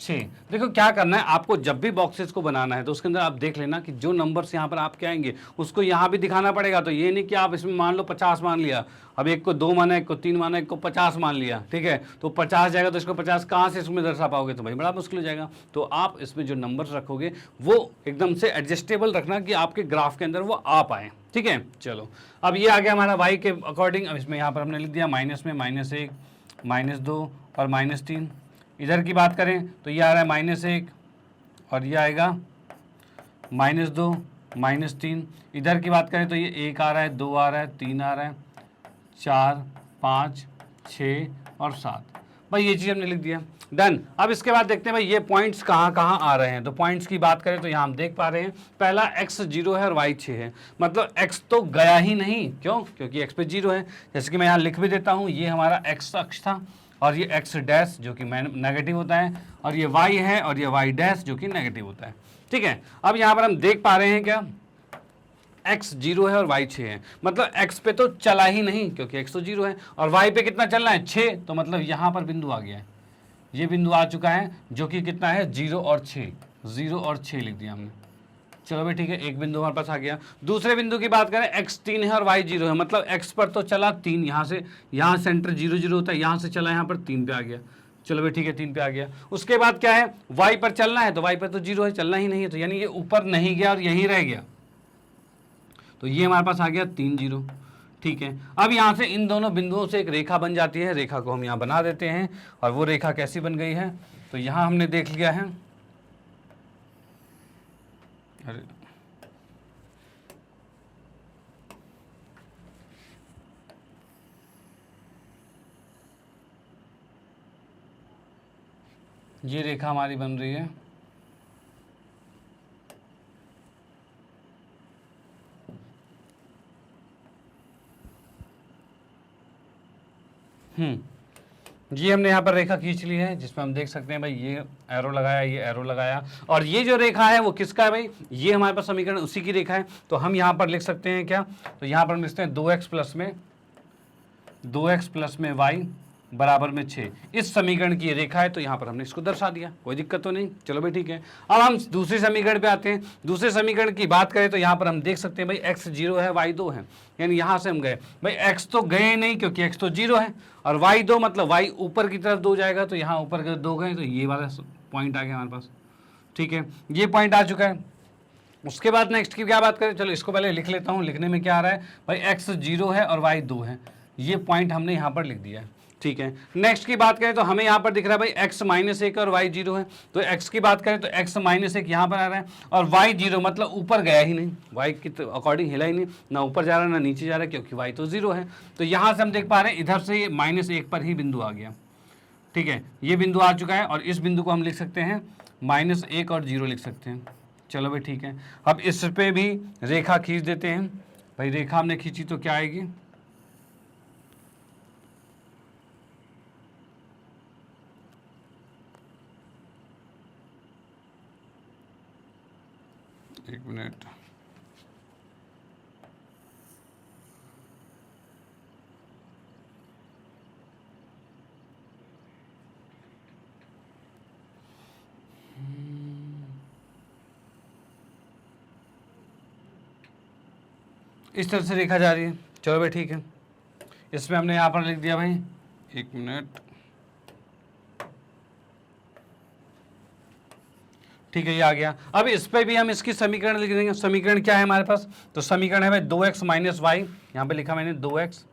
6। देखो क्या करना है आपको, जब भी बॉक्सेस को बनाना है तो उसके अंदर आप देख लेना कि जो नंबर्स यहाँ पर आपके आएंगे उसको यहाँ भी दिखाना पड़ेगा। तो ये नहीं कि आप इसमें मान लो 50 मान लिया, अब एक को 2 माना, एक को 3 माना, एक को 50 मान लिया। ठीक है, तो 50 जाएगा तो इसको 50 कहाँ से इसमें दर्शा पाओगे, तो भाई बड़ा मुश्किल हो जाएगा। तो आप इसमें जो नंबर्स रखोगे वो एकदम से एडजस्टेबल रखना कि आपके ग्राफ के अंदर वो आ पाए। ठीक है, चलो अब ये आ गया हमारा वाई के अकॉर्डिंग। अब इसमें यहाँ पर हमने लिख दिया माइनस में -1 -2 और -3। इधर की बात करें तो ये आ रहा है -1 और ये आएगा -2 -3। इधर की बात करें तो ये 1 आ रहा है, 2 आ रहा है, 3 आ रहा है, 4 5 6 और 7। भाई ये चीज़ हमने लिख दिया। डन। अब इसके बाद देखते हैं भाई ये पॉइंट्स कहाँ कहाँ आ रहे हैं। तो पॉइंट्स की बात करें तो यहाँ हम देख पा रहे हैं पहला x 0 है और y 6 है, मतलब x तो गया ही नहीं। क्यों? क्योंकि x पे 0 है। जैसे कि मैं यहाँ लिख भी देता हूँ, ये हमारा x अक्ष था और ये x डैश जो कि नेगेटिव होता है, और ये y है और ये y डैश जो कि नेगेटिव होता है। ठीक है, अब यहाँ पर हम देख पा रहे हैं क्या, x 0 है और y 6 है, मतलब x पे तो चला ही नहीं क्योंकि x तो 0 है, और y पे कितना चलना है 6, तो मतलब यहाँ पर बिंदु आ गया है, ये बिंदु आ चुका है जो कि कितना है 0 और 6, 0 और 6 लिख दिया हमने। चलो भाई ठीक है, एक बिंदु हमारे पास आ गया। दूसरे बिंदु की बात करें x 3 है और y 0 है, मतलब x पर तो चला 3, यहाँ से यहाँ सेंटर 0 0 होता है, यहाँ से चला यहाँ पर 3 पे आ गया। चलो भाई ठीक है, 3 पे आ गया। उसके बाद क्या है, y पर चलना है, तो y पर तो 0 है, चलना ही नहीं है, तो यानी ये ऊपर नहीं गया और यहीं रह गया, तो ये हमारे पास आ गया 3 0। ठीक है, अब यहाँ से इन दोनों बिंदुओं से एक रेखा बन जाती है, रेखा को हम यहाँ बना देते हैं। और वो रेखा कैसी बन गई है, तो यहाँ हमने देख लिया है, अरे ये रेखा हमारी बन रही है, ये हमने यहाँ पर रेखा खींच ली है, जिसमें हम देख सकते हैं भाई ये एरो लगाया, ये एरो लगाया, और ये जो रेखा है वो किसका है भाई, ये हमारे पास समीकरण उसी की रेखा है। तो हम यहाँ पर लिख सकते हैं क्या, तो यहाँ पर हम लिखते हैं 2x प्लस में y बराबर में 6, इस समीकरण की रेखा है, तो यहाँ पर हमने इसको दर्शा दिया, कोई दिक्कत तो नहीं। चलो भाई ठीक है। अब हम दूसरे समीकरण पे आते हैं। दूसरे समीकरण की बात करें तो यहाँ पर हम देख सकते हैं भाई x 0 है, y 2 है, यानी यहाँ से हम गए भाई x तो गए नहीं क्योंकि x तो 0 है, और y 2 मतलब y ऊपर की तरफ 2 जाएगा, तो यहाँ ऊपर के 2 गए, तो ये वाला पॉइंट आ गया हमारे पास। ठीक है, ये पॉइंट आ चुका है। उसके बाद नेक्स्ट की क्या बात करें, चलो इसको पहले लिख लेता हूँ। लिखने में क्या आ रहा है भाई, x 0 है और y 2 है, ये पॉइंट हमने यहाँ पर लिख दिया है। ठीक है, नेक्स्ट की बात करें तो हमें यहाँ पर दिख रहा है भाई x -1 और y 0 है, तो x की बात करें तो x -1 यहाँ पर आ रहा है, और y 0 मतलब ऊपर गया ही नहीं, y के अकॉर्डिंग हिला ही नहीं, ना ऊपर जा रहा है ना नीचे जा रहा है, क्योंकि y तो 0 है। तो यहाँ से हम देख पा रहे हैं इधर से ये -1 पर ही बिंदु आ गया। ठीक है, ये बिंदु आ चुका है, और इस बिंदु को हम लिख सकते हैं -1 और 0 लिख सकते हैं। चलो भाई ठीक है, अब इस पे भी रेखा खींच देते हैं। भाई रेखा हमने खींची तो क्या आएगी, एक मिनट, इस तरह से रेखा जा रही है। चलो भाई ठीक है, इसमें हमने यहाँ पर लिख दिया भाई, एक मिनट, ठीक है, ये आ गया। अब इस पे भी हम इसकी समीकरण लिख देंगे। समीकरण क्या है हमारे पास, तो समीकरण है भाई 2x - y, यहाँ पे लिखा मैंने 2x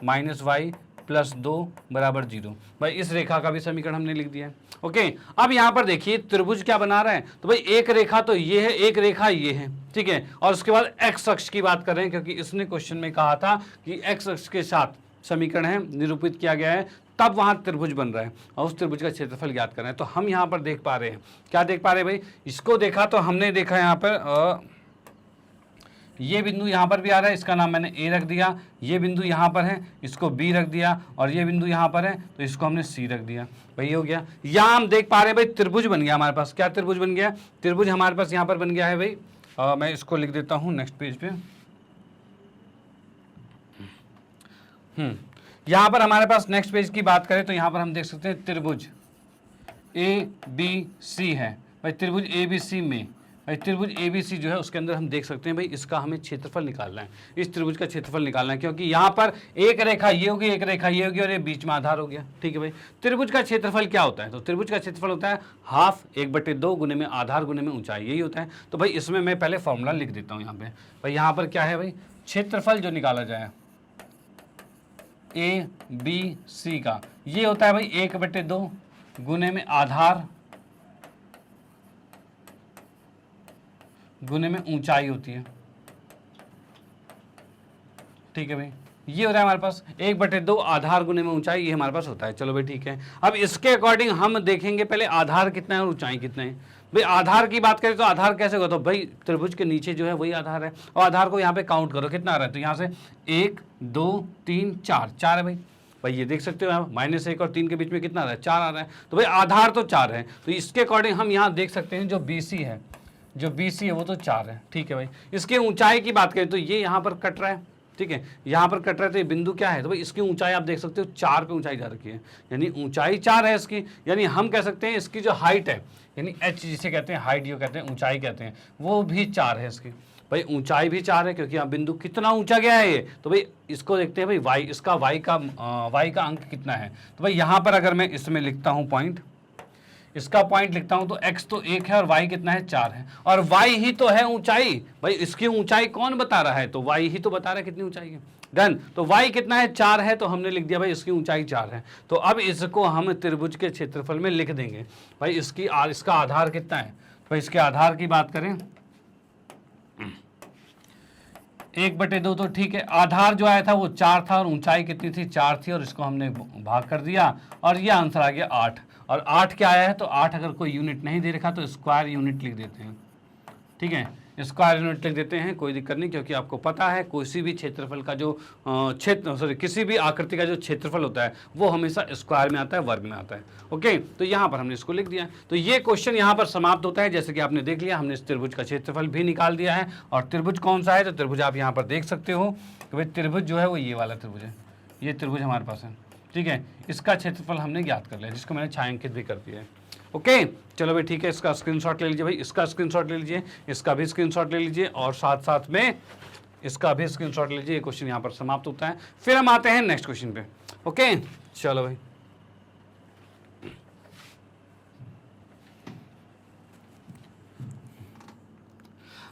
- y + 2 = 0। भाई इस रेखा का भी समीकरण हमने लिख दिया है। ओके, अब यहाँ पर देखिए त्रिभुज क्या बना रहा है, तो भाई एक रेखा तो ये है, एक रेखा ये है, ठीक है, और उसके बाद x अक्ष की बात कर रहे हैं, क्योंकि इसने क्वेश्चन में कहा था कि x अक्ष के साथ समीकरण है निरूपित किया गया है, तब वहां त्रिभुज बन रहा है, और उस त्रिभुज का क्षेत्रफल ज्ञात करना है। तो हम यहाँ पर देख पा रहे हैं, क्या देख पा रहे हैं भाई, इसको देखा तो हमने देखा यहाँ पर ये बिंदु यहाँ पर भी आ रहा है, इसका नाम मैंने A रख दिया, ये बिंदु यहाँ पर है, इसको B रख दिया, और ये बिंदु यहाँ पर है तो इसको हमने C रख दिया। भाई ये हो गया। यहाँ हम देख पा रहे हैं भाई त्रिभुज बन गया हमारे पास। क्या त्रिभुज बन गया, त्रिभुज हमारे पास यहाँ पर बन गया है भाई। मैं इसको लिख देता हूँ नेक्स्ट पेज पे। यहाँ पर हमारे पास नेक्स्ट पेज की बात करें तो यहाँ पर हम देख सकते हैं त्रिभुज ABC है भाई, त्रिभुज ABC में भाई त्रिभुज ABC जो है उसके अंदर हम देख सकते हैं भाई इसका हमें क्षेत्रफल निकालना है, इस त्रिभुज का क्षेत्रफल निकालना है, क्योंकि यहाँ पर एक रेखा ये होगी, एक रेखा ये होगी, और ये बीच में आधार हो गया। ठीक है भाई, त्रिभुज का क्षेत्रफल क्या होता है, तो त्रिभुज का क्षेत्रफल होता है ½ 1/2 गुने में आधार गुने में ऊंचाई, यही होता है। तो भाई इसमें मैं पहले फॉर्मूला लिख देता हूँ यहाँ पे। भाई यहाँ पर क्या है भाई, क्षेत्रफल जो निकाला जाए ABC का, ये होता है भाई 1/2 गुने में आधार गुने में ऊंचाई होती है। ठीक है भाई, ये होता है हमारे पास 1/2 आधार गुने में ऊंचाई, ये हमारे पास होता है। चलो भाई ठीक है, अब इसके अकॉर्डिंग हम देखेंगे पहले आधार कितना है और ऊंचाई कितना है। भाई आधार की बात करें तो आधार कैसे होगा, तो भाई त्रिभुज के नीचे जो है वही आधार है, और आधार को यहाँ पे काउंट करो कितना आ रहा है, तो यहाँ से 1 2 3 4 है भाई। भाई ये देख सकते हो आप, -1 और 3 के बीच में कितना आ रहा है, 4 आ रहा है। तो भाई आधार तो 4 है, तो इसके अकॉर्डिंग हम यहाँ देख सकते हैं जो BC है, जो BC है वो तो 4 है। ठीक है भाई, इसके ऊंचाई की बात करें तो ये यहाँ पर कट रहा है, ठीक है, यहाँ पर कट रहा है, तो ये बिंदु क्या है, तो भाई इसकी ऊंचाई आप देख सकते हो 4 पे ऊंचाई जा रखी है, यानी ऊंचाई 4 है इसकी, यानी हम कह सकते हैं इसकी जो हाइट है, यानी h जिसे कहते हैं हाइट, जो कहते हैं ऊंचाई कहते हैं, वो भी 4 है इसकी। भाई ऊंचाई भी 4 है, क्योंकि यहाँ बिंदु कितना ऊंचा गया है ये, तो भाई इसको देखते हैं भाई y, इसका y का अंक कितना है। तो भाई यहाँ पर अगर मैं इसमें लिखता हूँ पॉइंट, इसका पॉइंट लिखता हूं तो x तो 1 है और y कितना है 4 है, और y ही तो है ऊंचाई। भाई इसकी ऊंचाई कौन बता रहा है, तो y ही तो बता रहा है कितनी ऊंचाई है। डन, तो y कितना है 4 है, तो हमने लिख दिया भाई इसकी ऊंचाई 4 है। तो अब इसको हम त्रिभुज के क्षेत्रफल में लिख देंगे। भाई इसका आधार कितना है, तो इसके आधार की बात करें 1/2 तो ठीक है, आधार जो आया था वो 4 था और ऊंचाई कितनी थी 4 थी, और इसको हमने भाग कर दिया और ये आंसर आ गया 8। और 8 क्या आया है, तो 8 अगर कोई यूनिट नहीं दे रखा तो स्क्वायर यूनिट लिख देते हैं। ठीक है, स्क्वायर यूनिट लिख देते हैं, कोई दिक्कत नहीं, क्योंकि आपको पता है किसी भी क्षेत्रफल का जो किसी भी आकृति का जो क्षेत्रफल होता है वो हमेशा स्क्वायर में आता है, वर्ग में आता है। ओके, तो यहाँ पर हमने इसको लिख दिया। तो ये क्वेश्चन यहाँ पर समाप्त होता है। जैसे कि आपने देख लिया, हमने इस त्रिभुज का क्षेत्रफल भी निकाल दिया है, और त्रिभुज कौन सा है, तो त्रिभुज आप यहाँ पर देख सकते हो कि भाई त्रिभुज जो है वो ये वाला त्रिभुज है, ये त्रिभुज हमारे पास है। ठीक है, इसका क्षेत्रफल हमने ज्ञात कर लिया, जिसको मैंने छायांकित भी कर दिया है। ओके, चलो भाई ठीक है, इसका स्क्रीनशॉट ले लीजिए भाई, इसका स्क्रीनशॉट ले लीजिए, इसका भी स्क्रीनशॉट ले लीजिए, और साथ साथ में इसका भी स्क्रीनशॉट ले लीजिए। ये क्वेश्चन यहाँ पर समाप्त होता है। फिर हम आते हैं नेक्स्ट क्वेश्चन पे। ओके, चलो भाई,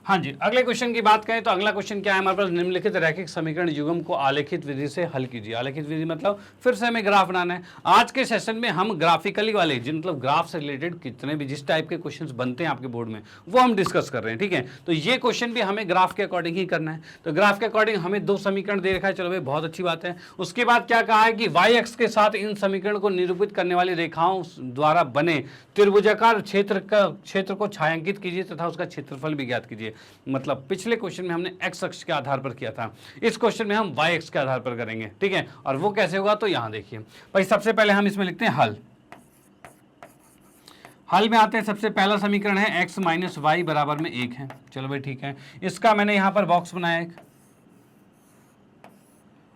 हाँ जी, अगले क्वेश्चन की बात करें तो अगला क्वेश्चन क्या है हमारे पास, निम्नलिखित रैखिक समीकरण युग्म को आलेखित विधि से हल कीजिए। आलेखित विधि मतलब फिर से हमें ग्राफ बनाना है। आज के सेशन में हम ग्राफिकली वाले, जिन मतलब ग्राफ से रिलेटेड कितने भी जिस टाइप के क्वेश्चंस बनते हैं आपके बोर्ड में, वो हम डिस्कस कर रहे हैं। ठीक है, तो ये क्वेश्चन भी हमें ग्राफ के अकॉर्डिंग ही करना है। तो ग्राफ के अकॉर्डिंग हमें 2 समीकरण दे रखा है, चलो भाई बहुत अच्छी बात है। उसके बाद क्या कहा है कि वाई एक्स के साथ इन समीकरण को निरूपित करने वाली रेखाओं द्वारा बने त्रिभुजाकार क्षेत्र को छायांकित कीजिए तथा उसका क्षेत्रफल भी ज्ञात कीजिए। मतलब पिछले क्वेश्चन में हमने एक्स अक्ष के आधार पर किया था, इस क्वेश्चन में हम वाई एक्स के आधार पर करेंगे। ठीक है, और वो कैसे होगा तो यहां देखिए भाई, सबसे पहले हम इसमें लिखते हैं हल। हल में आते हैं, सबसे पहला समीकरण है x माइनस वाई बराबर में 1 है। चलो भाई ठीक है, इसका मैंने यहां पर बॉक्स बनाया एक,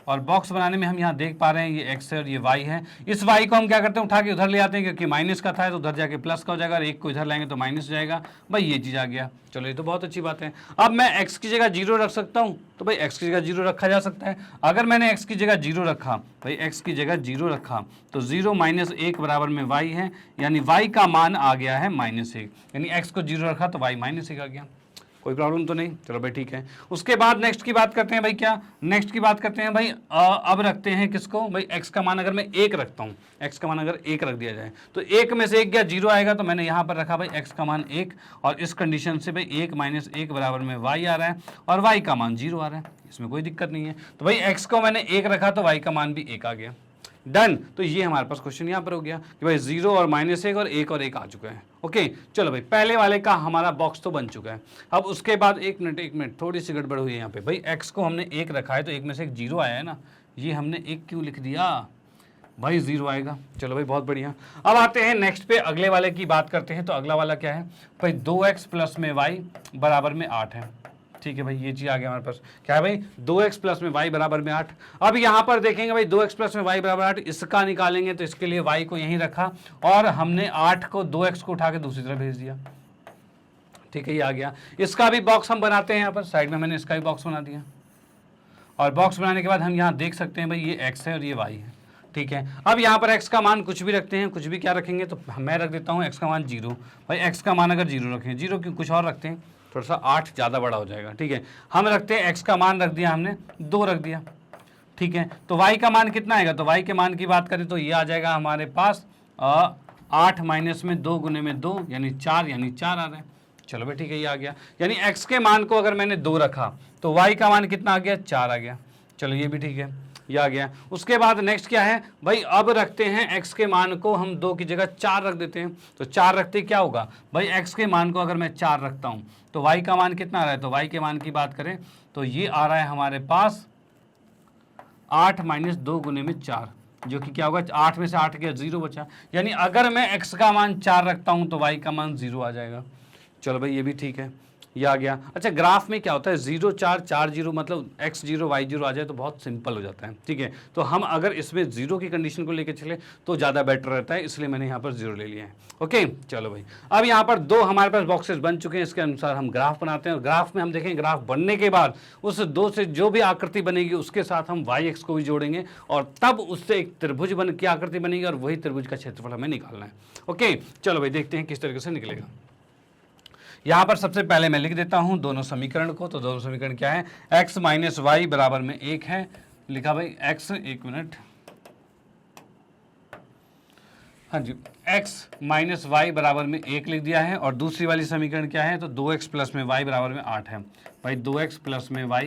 और बॉक्स बनाने में हम यहाँ देख पा रहे हैं ये x है और ये y है। इस y को हम क्या करते हैं, उठा के उधर ले आते हैं, क्योंकि माइनस का था तो उधर जाके प्लस का हो जाएगा, और 1 को इधर लाएंगे तो माइनस हो जाएगा। भाई ये चीज़ आ गया, चलो ये तो बहुत अच्छी बात है। अब मैं x की जगह 0 रख सकता हूँ, तो भाई x की जगह 0 रखा जा सकता है। अगर मैंने x की जगह 0 रखा, भाई x की जगह 0 रखा तो 0 माइनस 1 बराबर में y है, यानी y का मान आ गया है -1, यानी x को 0 रखा तो y -1 आ गया। कोई प्रॉब्लम तो नहीं, चलो भाई ठीक है। उसके बाद नेक्स्ट की बात करते हैं भाई, क्या नेक्स्ट की बात करते हैं भाई, अब रखते हैं किसको भाई, x का मान अगर मैं 1 रखता हूँ, x का मान अगर 1 रख दिया जाए तो 1 में से 1 गया 0 आएगा, तो मैंने यहाँ पर रखा भाई x का मान 1, और इस कंडीशन से भाई 1 माइनस 1 बराबर में y आ रहा है, और y का मान 0 आ रहा है, इसमें कोई दिक्कत नहीं है। तो भाई x को मैंने 1 रखा तो y का मान भी 1 आ गया, डन। तो ये हमारे पास क्वेश्चन यहाँ पर हो गया कि भाई 0 और -1 और 1 और 1 आ चुका है। ओके, चलो भाई पहले वाले का हमारा बॉक्स तो बन चुका है। अब उसके बाद एक मिनट थोड़ी सी गड़बड़ हुई है यहाँ पे भाई, x को हमने 1 रखा है तो 1 में से 1 0 आया है ना, ये हमने 1 क्यों लिख दिया भाई, 0 आएगा। चलो भाई बहुत बढ़िया। अब आते हैं नेक्स्ट पे, अगले वाले की बात करते हैं। तो अगला वाला क्या है भाई, 2x प्लस में y बराबर में 8 है। ठीक है भाई, ये चीज आ गया हमारे पास, क्या है भाई 2x प्लस में y बराबर में 8। अब यहाँ पर देखेंगे भाई 2x प्लस में y बराबर 8, इसका निकालेंगे तो इसके लिए y को यहीं रखा, और हमने 8 को 2x को उठा के दूसरी तरफ भेज दिया। ठीक है, ये आ गया। इसका भी बॉक्स हम बनाते हैं, यहाँ पर साइड में मैंने इसका भी बॉक्स बना दिया, और बॉक्स बनाने के बाद हम यहाँ देख सकते हैं भाई ये x है और ये y है। ठीक है, अब यहाँ पर x का मान कुछ भी रखते हैं, कुछ भी क्या रखेंगे, तो मैं रख देता हूँ x का मान 0। भाई x का मान अगर 0 रखें, 0 क्यों, कुछ और रखते हैं, थोड़ा सा 8 ज़्यादा बड़ा हो जाएगा। ठीक है, हम रखते हैं x का मान रख दिया हमने 2 रख दिया। ठीक है, तो y का मान कितना आएगा, तो y के मान की बात करें तो ये आ जाएगा हमारे पास 8 माइनस में 2 गुने में 2 यानी 4, यानी 4 आ रहा है। चलो भाई ठीक है, ये आ गया, यानी x के मान को अगर मैंने 2 रखा तो y का मान कितना आ गया, 4 आ गया। चलो ये भी ठीक है, ये आ गया। उसके बाद नेक्स्ट क्या है भाई, अब रखते हैं x के मान को हम 2 की जगह 4 रख देते हैं। तो 4 रखते क्या होगा भाई, x के मान को अगर मैं 4 रखता हूं तो y का मान कितना आ रहा है, तो y के मान की बात करें तो ये आ रहा है हमारे पास 8 माइनस 2 गुने में 4, जो कि क्या होगा, 8 में से 8 गया 0 बचा, यानी अगर मैं x का मान 4 रखता हूं तो y का मान 0 आ जाएगा। चलो भाई ये भी ठीक है, ये आ गया। अच्छा, ग्राफ में क्या होता है 0 4 4 0, मतलब x 0 y 0 आ जाए तो बहुत सिंपल हो जाता है। ठीक है, तो हम अगर इसमें 0 की कंडीशन को लेकर चले तो ज़्यादा बेटर रहता है, इसलिए मैंने यहाँ पर 0 ले लिया है। ओके, चलो भाई, अब यहाँ पर 2 हमारे पास बॉक्सेस बन चुके हैं, इसके अनुसार हम ग्राफ बनाते हैं, और ग्राफ में हम देखें ग्राफ बनने के बाद उस 2 से जो भी आकृति बनेगी उसके साथ हम वाई एक्स को भी जोड़ेंगे, और तब उससे एक त्रिभुज बन की आकृति बनेगी, और वही त्रिभुज का क्षेत्रफल हमें निकालना है। ओके, चलो भाई देखते हैं किस तरीके से निकलेगा। यहाँ पर सबसे पहले मैं लिख देता हूँ दोनों समीकरण को। तो दोनों समीकरण क्या है, x माइनस वाई बराबर में 1 है, लिखा भाई x, एक मिनट, हाँ जी, x माइनस वाई बराबर में 1 लिख दिया है। और दूसरी वाली समीकरण क्या है, तो 2x प्लस में y बराबर में 8 है। भाई 2x प्लस में y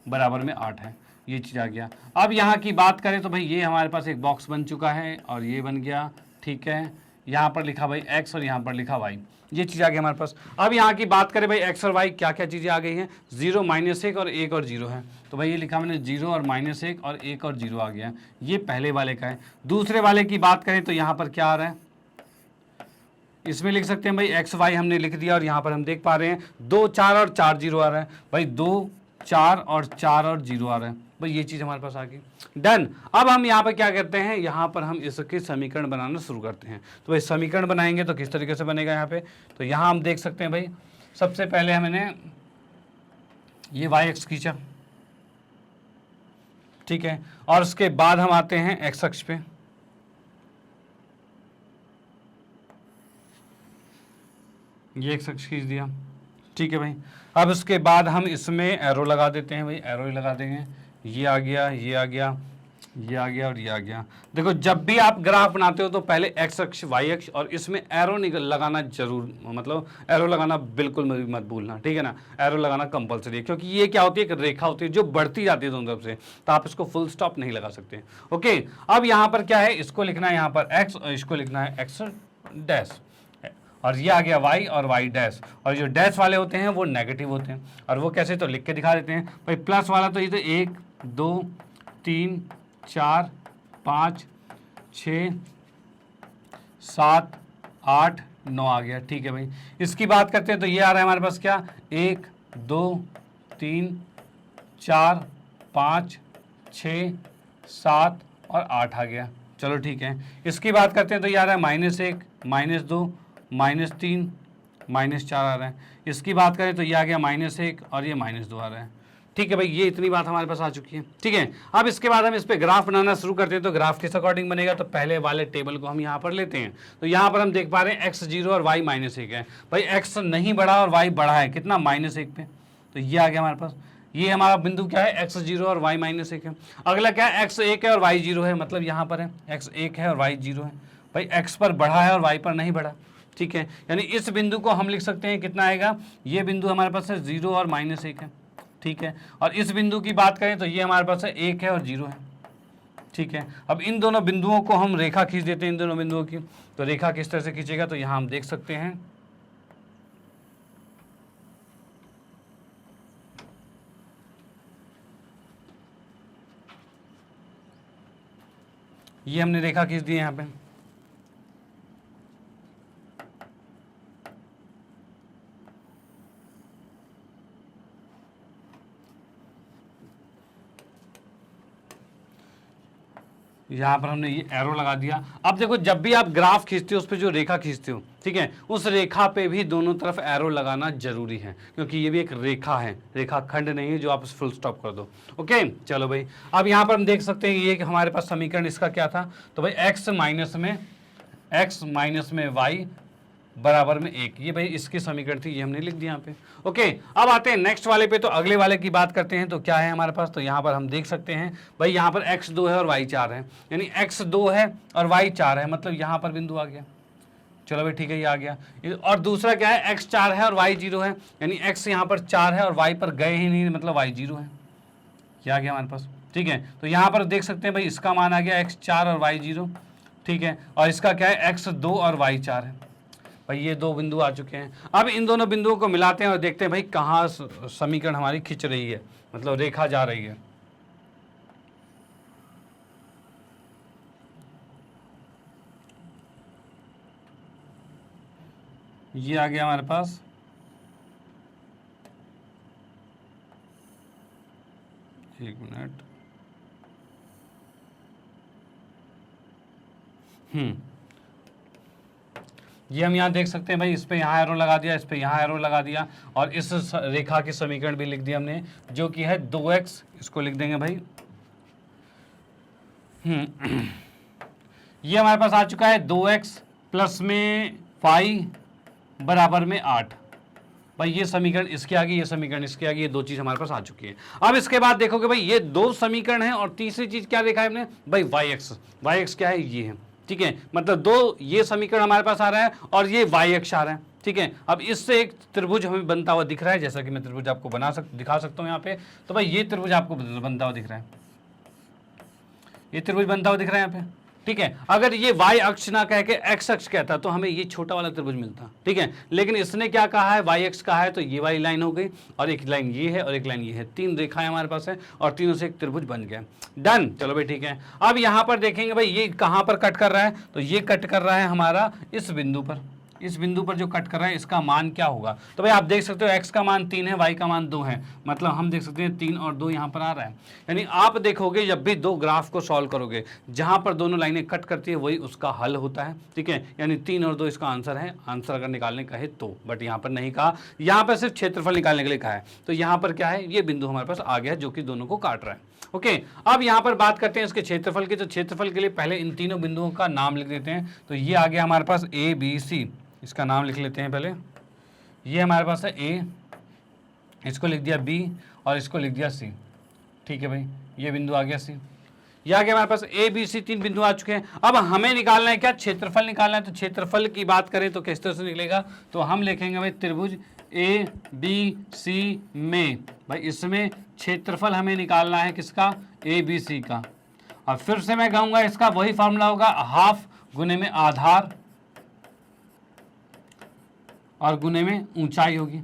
बराबर में 8 है, ये चीज़ आ गया। अब यहाँ की बात करें तो भाई ये हमारे पास एक बॉक्स बन चुका है, और ये बन गया। ठीक है, यहाँ पर लिखा भाई x और यहाँ पर लिखा y, ये चीज़ आ गई हमारे पास। अब यहाँ की बात करें भाई x और y क्या क्या चीज़ें आ गई हैं, 0 -1 और 1 और 0 है। तो भाई ये लिखा मैंने 0 और -1 और 1 और 0 आ गया, ये पहले वाले का है। दूसरे वाले की बात करें तो यहाँ पर क्या आ रहा है, इसमें लिख सकते हैं भाई x y हमने लिख दिया, और यहाँ पर हम देख पा रहे हैं 2 4 और 4 0 आ रहा है। भाई 2 4 और 4 और 0 आ रहा है। भाई तो ये चीज़ हमारे पास आ गई। डन। अब हम यहाँ पर क्या करते हैं, यहाँ पर हम इसके समीकरण बनाना शुरू करते हैं। तो भाई समीकरण बनाएंगे तो किस तरीके से बनेगा यहाँ पे, तो यहाँ हम देख सकते हैं भाई सबसे पहले हमने ये वाई एक्स खींचा, ठीक है, और उसके बाद हम आते हैं एक्स अक्ष पे, ये एक्स अक्ष खींच दिया, ठीक है भाई। अब उसके बाद हम इसमें एरो लगा देते हैं भाई, एरो ही लगा देंगे, ये आ गया, ये आ गया, ये आ गया और ये आ गया। देखो जब भी आप ग्राफ बनाते हो तो पहले एक्स अक्ष वाई अक्ष और इसमें एरो लगाना जरूर, मतलब एरो लगाना बिल्कुल मत भूलना, ठीक है ना, एरो लगाना कंपलसरी है, क्योंकि ये क्या होती है, एक रेखा होती है जो बढ़ती जाती है दोनों तरफ से, तो आप इसको फुल स्टॉप नहीं लगा सकते। ओके, अब यहाँ पर क्या है, इसको लिखना है यहाँ पर एक्स और इसको लिखना है एक्स डैश, और ये आ गया y और y डैश, और जो डैश वाले होते हैं वो नेगेटिव होते हैं, और वो कैसे, तो लिख के दिखा देते हैं भाई। प्लस वाला तो ये तो 1 2 3 4 5 6 7 8 9 आ गया, ठीक है भाई। इसकी बात करते हैं तो ये आ रहा है हमारे पास क्या, 1 2 3 4 5 6 7 और 8 आ गया, चलो ठीक है। इसकी बात करते हैं तो ये आ रहा है -1 -2 -3 -4 आ रहा है। इसकी बात करें तो ये आ गया -1 और ये -2 आ रहा है, ठीक है भाई। ये इतनी बात हमारे पास आ चुकी है, ठीक है। अब इसके बाद हम इस पे ग्राफ बनाना शुरू करते हैं, तो ग्राफ किस अकॉर्डिंग बनेगा, तो पहले वाले टेबल को हम यहाँ पर लेते हैं। तो यहाँ पर हम देख पा रहे हैं x0 और y -1 है भाई, x नहीं बढ़ा और y बढ़ा है, कितना, -1 पे, तो ये आ गया हमारे पास। ये हमारा बिंदु क्या है, x0 और y -1 है। अगला क्या है, x1 है और y 0 है, मतलब यहाँ पर है x1 है और y 0 है भाई, x पर बढ़ा है और y पर नहीं बढ़ा, ठीक है। यानी इस बिंदु को हम लिख सकते हैं, कितना आएगा, ये बिंदु हमारे पास है 0 और -1 है, ठीक है। और इस बिंदु की बात करें तो ये हमारे पास है 1 है और 0 है, ठीक है। अब इन दोनों बिंदुओं को हम रेखा खींच देते हैं, इन दोनों बिंदुओं की। तो रेखा किस तरह से खींचेगा, तो यहाँ हम देख सकते हैं, ये हमने रेखा खींच दी है यहाँ पे, यहाँ पर हमने ये एरो लगा दिया। अब देखो जब भी आप ग्राफ खींचते हो उस पर जो रेखा खींचते हो, ठीक है, उस रेखा पे भी दोनों तरफ एरो लगाना जरूरी है, क्योंकि ये भी एक रेखा है, रेखा खंड नहीं है जो आप फुल स्टॉप कर दो। ओके, चलो भाई। अब यहाँ पर हम देख सकते हैं ये कि हमारे पास समीकरण इसका क्या था, तो भाई x माइनस में y बराबर में 1, ये भाई इसकी समीकरण थी, ये हमने लिख दिया यहाँ पे। ओके, अब आते हैं नेक्स्ट वाले पे, तो अगले वाले की बात करते हैं। तो क्या है हमारे पास, तो यहाँ पर हम देख सकते हैं भाई, यहाँ पर x2 है और y 4 है, यानी x2 है और y 4 है, मतलब यहाँ पर बिंदु आ गया, चलो भाई ठीक है, ये आ गया। और दूसरा क्या है, x4 है और y 0 है, यानी x यहाँ पर 4 है और y पर गए ही नहीं, मतलब y 0 है, ये आ गया हमारे पास, ठीक है। तो यहाँ पर देख सकते हैं भाई, इसका मान आ गया x4 और y 0, ठीक है, और इसका क्या है, x2 और y 4 है भाई, ये दो बिंदु आ चुके हैं। अब इन दोनों बिंदुओं को मिलाते हैं और देखते हैं भाई कहाँ समीकरण हमारी खिंच रही है, मतलब रेखा जा रही है। ये आ गया हमारे पास, एक मिनट, ये हम यहाँ देख सकते हैं भाई, इस पे यहाँ एरो लगा दिया, इस पे यहाँ एरो लगा दिया, और इस रेखा की समीकरण भी लिख दिया हमने, जो कि है 2x, इसको लिख देंगे भाई। ये हमारे पास आ चुका है 2x प्लस में y बराबर में 8 भाई, ये समीकरण इसके आगे, ये समीकरण इसके आगे, ये दो चीज हमारे पास आ चुकी है। अब इसके बाद देखोगे भाई, ये दो समीकरण है, और तीसरी चीज क्या देखा है हमने भाई, y क्या है, ये है, ठीक है, मतलब दो ये समीकरण हमारे पास आ रहा है और ये y अक्ष आ रहा है, ठीक है। अब इससे एक त्रिभुज हमें बनता हुआ दिख रहा है, जैसा कि मैं त्रिभुज आपको दिखा सकता हूँ यहाँ पे। तो भाई ये त्रिभुज आपको बनता हुआ दिख रहा है, ये त्रिभुज बनता हुआ दिख रहा है यहाँ पे, ठीक है। अगर ये y अक्ष ना कह के x अक्ष कहता तो हमें ये छोटा वाला त्रिभुज मिलता, ठीक है। लेकिन इसने क्या कहा है, y अक्ष कहा है, तो ये वाली लाइन हो गई, और एक लाइन ये है और एक लाइन ये है, तीन रेखाएं हमारे पास है, और तीनों से एक त्रिभुज बन गया, डन। चलो भाई ठीक है। अब यहाँ पर देखेंगे भाई, ये कहाँ पर कट कर रहा है, तो ये कट कर रहा है हमारा इस बिंदु पर, इस बिंदु पर जो कट कर रहा है इसका मान क्या होगा। तो भाई आप देख सकते हो x का मान 3 है, y का मान 2 है, मतलब हम देख सकते हैं 3 और 2 यहाँ पर आ रहा है। यानी आप देखोगे जब भी दो ग्राफ को सॉल्व करोगे जहाँ पर दोनों लाइनें कट करती है वही उसका हल होता है, ठीक है। यानी 3 और 2 इसका आंसर है, आंसर अगर निकालने का है तो, बट यहाँ पर नहीं कहा, यहाँ पर सिर्फ क्षेत्रफल निकालने के लिए कहा है। तो यहाँ पर क्या है, ये बिंदु हमारे पास आ गया है जो कि दोनों को काट रहा है। ओके, अब यहाँ पर बात करते हैं इसके क्षेत्रफल की। तो क्षेत्रफल के लिए पहले इन तीनों बिंदुओं का नाम लिख देते हैं। तो ये आ गया हमारे पास ए बी सी, इसका नाम लिख लेते हैं पहले। ये हमारे पास है ए, इसको लिख दिया बी और इसको लिख दिया सी, ठीक है भाई। ये बिंदु आ गया सी, ये आ गया हमारे पास ए बी सी, 3 बिंदु आ चुके हैं। अब हमें निकालना है क्या, क्षेत्रफल निकालना है। तो क्षेत्रफल की बात करें तो किस तरह से निकलेगा, तो हम लिखेंगे भाई त्रिभुज ए बी सी में, भाई इसमें क्षेत्रफल हमें निकालना है किसका, ए बी सी का। अब फिर से मैं कहूंगा इसका वही फॉर्मूला होगा, हाफ गुने में आधार और गुने में ऊंचाई होगी।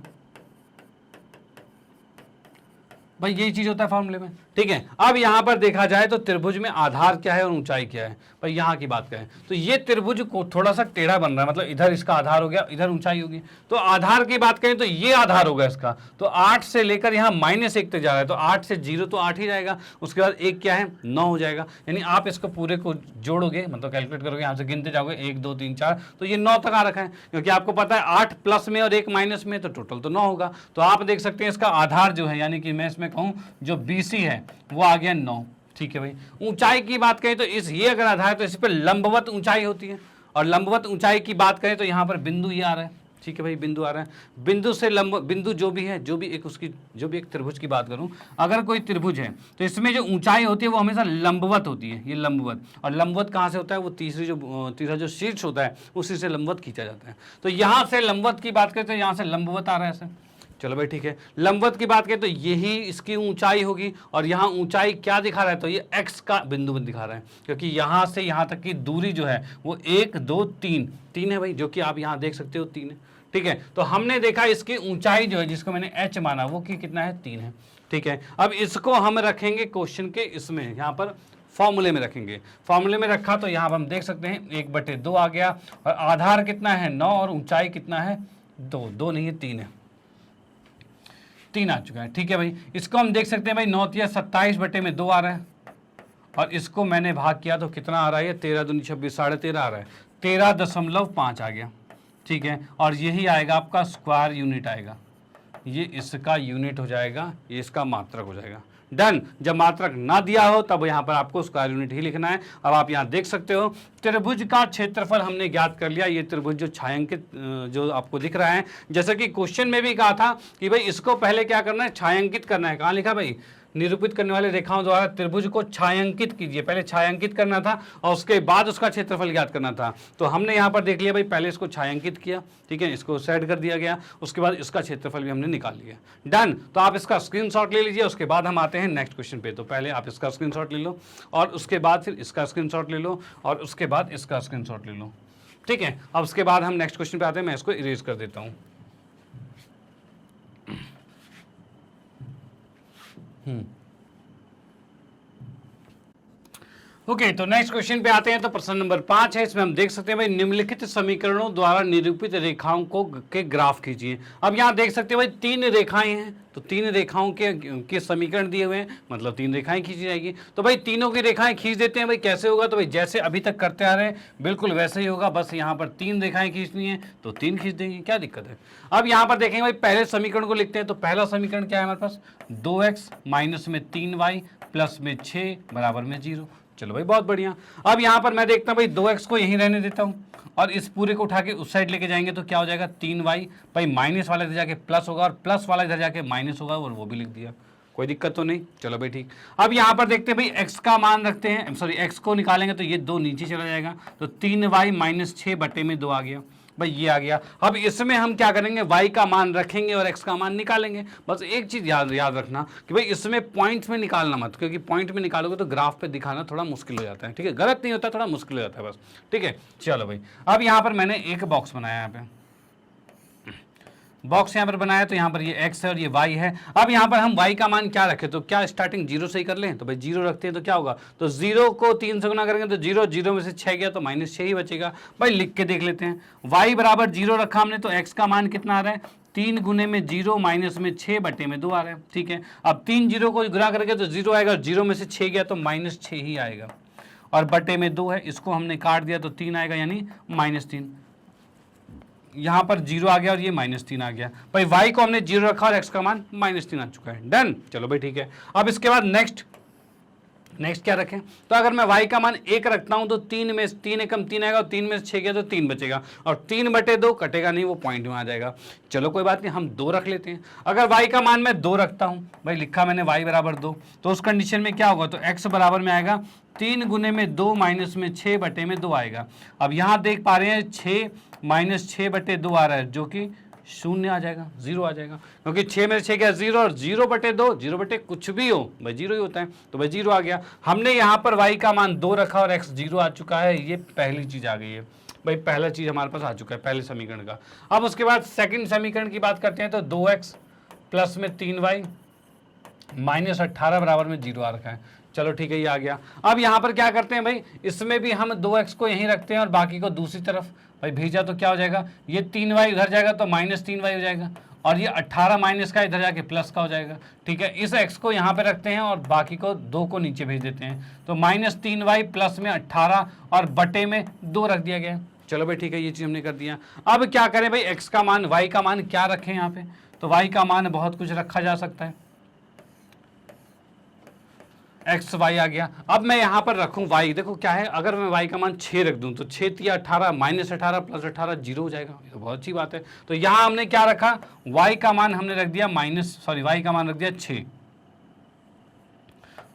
भाई यही चीज होता है फॉर्मूले में, ठीक है। अब यहां पर देखा जाए तो त्रिभुज में आधार क्या है और ऊंचाई क्या है। भाई यहां की बात करें तो ये त्रिभुज को थोड़ा सा टेढ़ा बन रहा है, मतलब इधर इसका आधार हो गया, इधर ऊंचाई होगी। तो आधार की बात करें तो ये आधार होगा इसका, तो 8 से लेकर यहाँ -1 तक जा रहा है, तो 8 से 0 तो 8 ही जाएगा, उसके बाद 1 क्या है 9 हो जाएगा। यानी आप इसको पूरे को जोड़ोगे, मतलब कैलकुलेट करोगे, यहाँ से गिनते जाओगे 1 2 3 4, तो ये 9 तक आ रखा है, क्योंकि आपको पता है 8 प्लस में और 1 माइनस में, तो टोटल तो 9 होगा। तो आप देख सकते हैं इसका आधार जो है, यानी कि मैं इसमें कहूँ जो BC है वो आ गया 9, ठीक है भाई। ऊंचाई की बात करें तो ये अगर आधार है तो इस पर लंबवत ऊंचाई होती है, और लंबवत ऊंचाई की बात करें तो यहाँ पर बिंदु ये आ रहा है, ठीक है भाई, बिंदु आ रहा है। बिंदु से बिंदु जो भी है, जो भी एक त्रिभुज की बात करूं, अगर कोई त्रिभुज है तो इसमें जो ऊंचाई होती है वो हमेशा लंबवत होती है, ये लंबवत। और लंबवत कहाँ से होता है, वो तीसरा जो शीर्ष होता है उसी से लंबवत खींचा जाता है। तो यहाँ से लंबवत की बात करें तो यहाँ से लंबवत आ रहा है ऐसे। चलो भाई ठीक है, लंबवत की बात करें तो यही इसकी ऊंचाई होगी, और यहाँ ऊंचाई क्या दिखा रहा है, तो ये x का बिंदु दिखा रहा है, क्योंकि यहाँ से यहाँ तक की दूरी जो है वो 1 2 3 है भाई, जो कि आप यहाँ देख सकते हो 3 है, ठीक है। तो हमने देखा इसकी ऊंचाई जो है, जिसको मैंने h माना, वो की कितना है 3 है, ठीक है। अब इसको हम रखेंगे क्वेश्चन के इसमें, यहाँ पर फॉर्मूले में रखेंगे। फॉर्मूले में रखा तो यहाँ पर हम देख सकते हैं 1/2 आ गया, और आधार कितना है 9, और ऊंचाई कितना है 2 नहीं है 3 है, 3 आ चुका है, ठीक है भाई। इसको हम देख सकते हैं भाई 9 या 27/2 आ रहा है, और इसको मैंने भाग किया तो कितना आ रहा है, 13 दूनी 26, 13.5 आ रहा है, 13.5 आ गया, ठीक है। और यही आएगा आपका स्क्वायर यूनिट आएगा, ये इसका यूनिट हो जाएगा, ये इसका मात्रक हो जाएगा। डन। जब मात्रक ना दिया हो तब यहाँ पर आपको स्क्वायर यूनिट ही लिखना है। अब आप यहाँ देख सकते हो त्रिभुज का क्षेत्रफल हमने ज्ञात कर लिया। ये त्रिभुज जो छायांकित जो आपको दिख रहा है, जैसा कि क्वेश्चन में भी कहा था कि भाई इसको पहले क्या करना है, छायांकित करना है। कहाँ लिखा भाई, निरूपित करने वाले रेखाओं द्वारा त्रिभुज को छायांकित कीजिए। पहले छायांकित करना था और उसके बाद उसका क्षेत्रफल ज्ञात करना था। तो हमने यहाँ पर देख लिया भाई, पहले इसको छायांकित किया, ठीक है, इसको सेट कर दिया गया, उसके बाद इसका क्षेत्रफल भी हमने निकाल लिया। डन। तो आप इसका स्क्रीनशॉट ले लीजिए, उसके बाद हम आते हैं नेक्स्ट क्वेश्चन पे। तो पहले आप इसका स्क्रीनशॉट ले लो, और उसके बाद फिर इसका स्क्रीनशॉट ले लो, और उसके बाद इसका स्क्रीनशॉट ले लो, ठीक है। अब उसके बाद हम नेक्स्ट क्वेश्चन पे आते हैं। मैं इसको इरेज कर देता हूँ। ओके, तो नेक्स्ट क्वेश्चन पे आते हैं। तो प्रश्न नंबर 5 है, इसमें हम देख सकते हैं भाई, निम्नलिखित समीकरणों द्वारा निरूपित रेखाओं को के ग्राफ खींचिए। अब यहाँ देख सकते हैं भाई 3 रेखाएं हैं, तो 3 रेखाओं के समीकरण दिए हुए हैं, मतलब 3 रेखाएं खींची जाएगी। तो भाई तीनों की रेखाएं खींच देते हैं। भाई कैसे होगा, तो भाई जैसे अभी तक करते आ रहे हैं बिल्कुल वैसे ही होगा, बस यहाँ पर 3 रेखाएं खींचनी है तो 3 खींच देंगे, क्या दिक्कत है। अब यहाँ पर देखेंगे भाई, पहले समीकरण को लिखते हैं। तो पहला समीकरण क्या है हमारे पास, 2x माइनस में 3y प्लस में 6 बराबर में 0। चलो भाई बहुत बढ़िया। अब यहाँ पर मैं देखता हूँ भाई 2x को यहीं रहने देता हूँ, और इस पूरे को उठा के उस साइड लेके जाएंगे तो क्या हो जाएगा 3y। भाई माइनस वाला इधर जाके प्लस होगा, और प्लस वाला इधर जाके माइनस होगा, और वो भी लिख दिया, कोई दिक्कत तो नहीं। चलो भाई ठीक। अब यहाँ पर देखते हैं भाई x का मान रखते हैं, सॉरी x को निकालेंगे तो ये 2 नीचे चला जाएगा, तो 3y माइनस 6/2 आ गया भाई, ये आ गया। अब इसमें हम क्या करेंगे, y का मान रखेंगे और x का मान निकालेंगे। बस एक चीज याद रखना कि भाई इसमें पॉइंट्स में निकालना मत, क्योंकि पॉइंट में निकालोगे तो ग्राफ पे दिखाना थोड़ा मुश्किल हो जाता है, ठीक है। गलत नहीं होता, थोड़ा मुश्किल हो जाता है बस, ठीक है। चलो भाई, अब यहाँ पर मैंने एक बॉक्स बनाया यहाँ पे, बॉक्स यहाँ पर बनाया तो यहाँ पर ये x है और ये y है। अब यहाँ पर हम y का मान क्या रखें, तो क्या स्टार्टिंग 0 से ही कर लें, तो भाई 0 रखते हैं तो क्या होगा, तो 0 को 3 से गुना करेंगे तो 0, 0 में से 6 गया तो -6 ही बचेगा। भाई लिख के देख लेते हैं, y बराबर 0 रखा हमने तो x का मान कितना आ रहा है, 3 गुने में 0 माइनस में 6 बटे में 2 आ रहा है। ठीक है, अब 3 0 को गुना करेंगे तो 0 आएगा, 0 में से 6 गया तो -6 ही आएगा, और बटे में 2 है, इसको हमने काट दिया तो 3 आएगा यानी -3। यहाँ पर 0 आ गया और ये -3 आ गया। भाई y को हमने 0 रखा और x का मान -3 आ चुका है। डन, चलो भाई ठीक है। अब इसके बाद नेक्स्ट क्या रखें, तो अगर मैं y का मान 1 रखता हूं तो 3 में 3 एकम 3 आएगा और 3 में से 6 गया तो 3 बचेगा, और 3/2 कटेगा नहीं, वो पॉइंट में आ जाएगा। चलो कोई बात नहीं, हम 2 रख लेते हैं। अगर y का मान मैं 2 रखता हूं, भाई लिखा मैंने y बराबर 2, तो उस कंडीशन में क्या होगा, तो x बराबर में आएगा 3 गुने में 2 माइनस में 6 बटे में 2 आएगा। अब यहाँ देख पा रहे हैं 6 माइनस 6 बटे 2 आ रहा है, जो कि 0 आ जाएगा, 0 आ जाएगा, क्योंकि 6 में 6 क्या 0, और 0/2, 0 बटे कुछ भी हो भाई 0 ही होता है, तो भाई 0 आ गया। हमने यहाँ पर y का मान 2 रखा और x 0 आ चुका है, ये पहली चीज आ गई है भाई, पहला चीज हमारे पास आ चुका है पहले समीकरण का। अब उसके बाद सेकंड समीकरण की बात करते हैं, तो 2x प्लस में 3y -18 बराबर में 0 आ रखा है। चलो ठीक है, ये आ गया। अब यहाँ पर क्या करते हैं भाई, इसमें भी हम 2x को यहीं रखते हैं और बाकी को दूसरी तरफ भाई भेजा, तो क्या हो जाएगा, ये 3y उधर जाएगा तो -3y हो जाएगा, और ये 18 माइनस का इधर जाके प्लस का हो जाएगा। ठीक है, इस x को यहाँ पे रखते हैं और बाकी को 2 को नीचे भेज देते हैं, तो -3y प्लस में 18 और बटे में 2 रख दिया गया। चलो भाई ठीक है, ये चीज़ हमने कर दिया। अब क्या करें भाई, x का मान y का मान क्या रखें यहाँ पे, तो y का मान बहुत कुछ रखा जा सकता है, एक्स वाई आ गया। अब मैं यहाँ पर रखूँ y, देखो क्या है, अगर मैं y का मान 6 रख दूँ तो 6 तिया 18 -18 प्लस 18 0 हो जाएगा, ये तो बहुत अच्छी बात है। तो यहाँ हमने क्या रखा, y का मान हमने रख दिया y का मान रख दिया 6,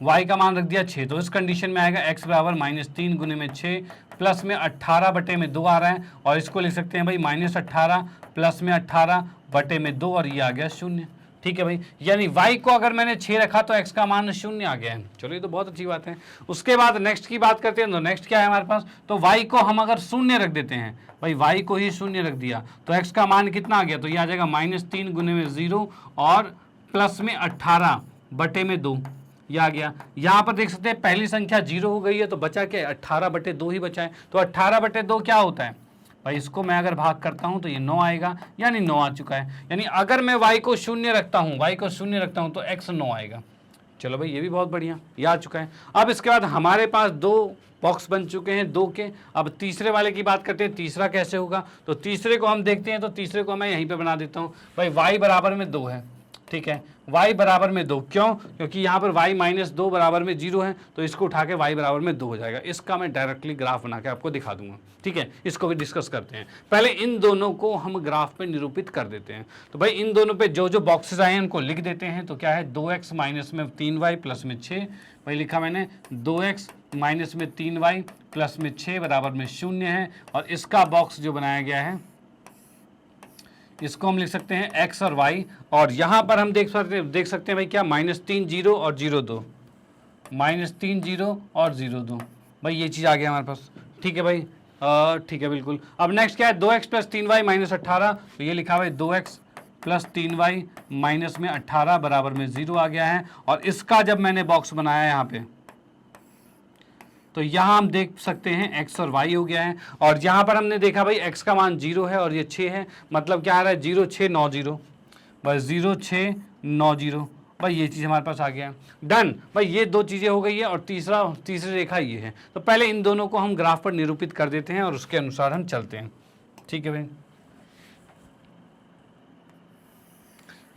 y का मान रख दिया 6, तो इस कंडीशन में आएगा x बराबर -3 गुने में 6 प्लस में 18 बटे में 2 आ रहा है, और इसको लिख सकते हैं भाई -18 प्लस में 18 बटे में 2, और ये आ गया 0। ठीक है भाई, यानी y को अगर मैंने 6 रखा तो x का मान 0 आ गया है। चलो ये तो बहुत अच्छी बात है। उसके बाद नेक्स्ट की बात करते हैं, तो नेक्स्ट क्या है हमारे पास, तो y को हम अगर 0 रख देते हैं, भाई y को ही 0 रख दिया तो x का मान कितना आ गया, तो ये आ जाएगा -3 गुने में 0 और प्लस में 18 बटे में 2, ये आ गया। यहाँ पर देख सकते हैं पहली संख्या 0 हो गई है, तो बचा क्या है, 18/2 ही बचा है। तो 18/2 क्या होता है भाई, इसको मैं अगर भाग करता हूं तो ये 9 आएगा, यानी 9 आ चुका है। यानी अगर मैं y को 0 रखता हूं तो x 9 आएगा। चलो भाई ये भी बहुत बढ़िया, ये आ चुका है। अब इसके बाद हमारे पास 2 बॉक्स बन चुके हैं 2 के। अब तीसरे वाले की बात करते हैं, तीसरा कैसे होगा, तो तीसरे को हम देखते हैं, तो तीसरे को मैं यहीं पे बना देता हूँ भाई, y बराबर में 2 है। ठीक है, y बराबर में 2, क्यों, क्योंकि यहाँ पर y -2 बराबर में 0 है, तो इसको उठा के y बराबर में 2 हो जाएगा। इसका मैं डायरेक्टली ग्राफ बना के आपको दिखा दूंगा। ठीक है, इसको भी डिस्कस करते हैं। पहले इन दोनों को हम ग्राफ पे निरूपित कर देते हैं। तो भाई इन दोनों पे जो जो बॉक्सेस आए हैं उनको लिख देते हैं। तो क्या है, 2x माइनस में 3y प्लस में 6, भाई लिखा मैंने 2x माइनस में 3y प्लस में 6 बराबर में 0 है, और इसका बॉक्स जो बनाया गया है इसको हम लिख सकते हैं x और y, और यहाँ पर हम देख सकते हैं भाई क्या, -3 0 और 0 2, -3 0 और 0 2, भाई ये चीज़ आ गया हमारे पास। ठीक है भाई, ठीक है बिल्कुल। अब नेक्स्ट क्या है, 2x प्लस 3y -18, तो ये लिखा भाई 2x प्लस 3y माइनस में 18 बराबर में 0 आ गया है, और इसका जब मैंने बॉक्स बनाया यहाँ पे, तो यहाँ हम देख सकते हैं x और y हो गया है, और यहाँ पर हमने देखा भाई x का मान 0 है और ये 6 है, मतलब क्या आ रहा है 0 6 9 0, बस 0 6 9 0, भाई ये चीज़ हमारे पास आ गया। डन भाई, ये 2 चीज़ें हो गई है, और तीसरी रेखा ये है। तो पहले इन दोनों को हम ग्राफ पर निरूपित कर देते हैं और उसके अनुसार हम चलते हैं। ठीक है भाई,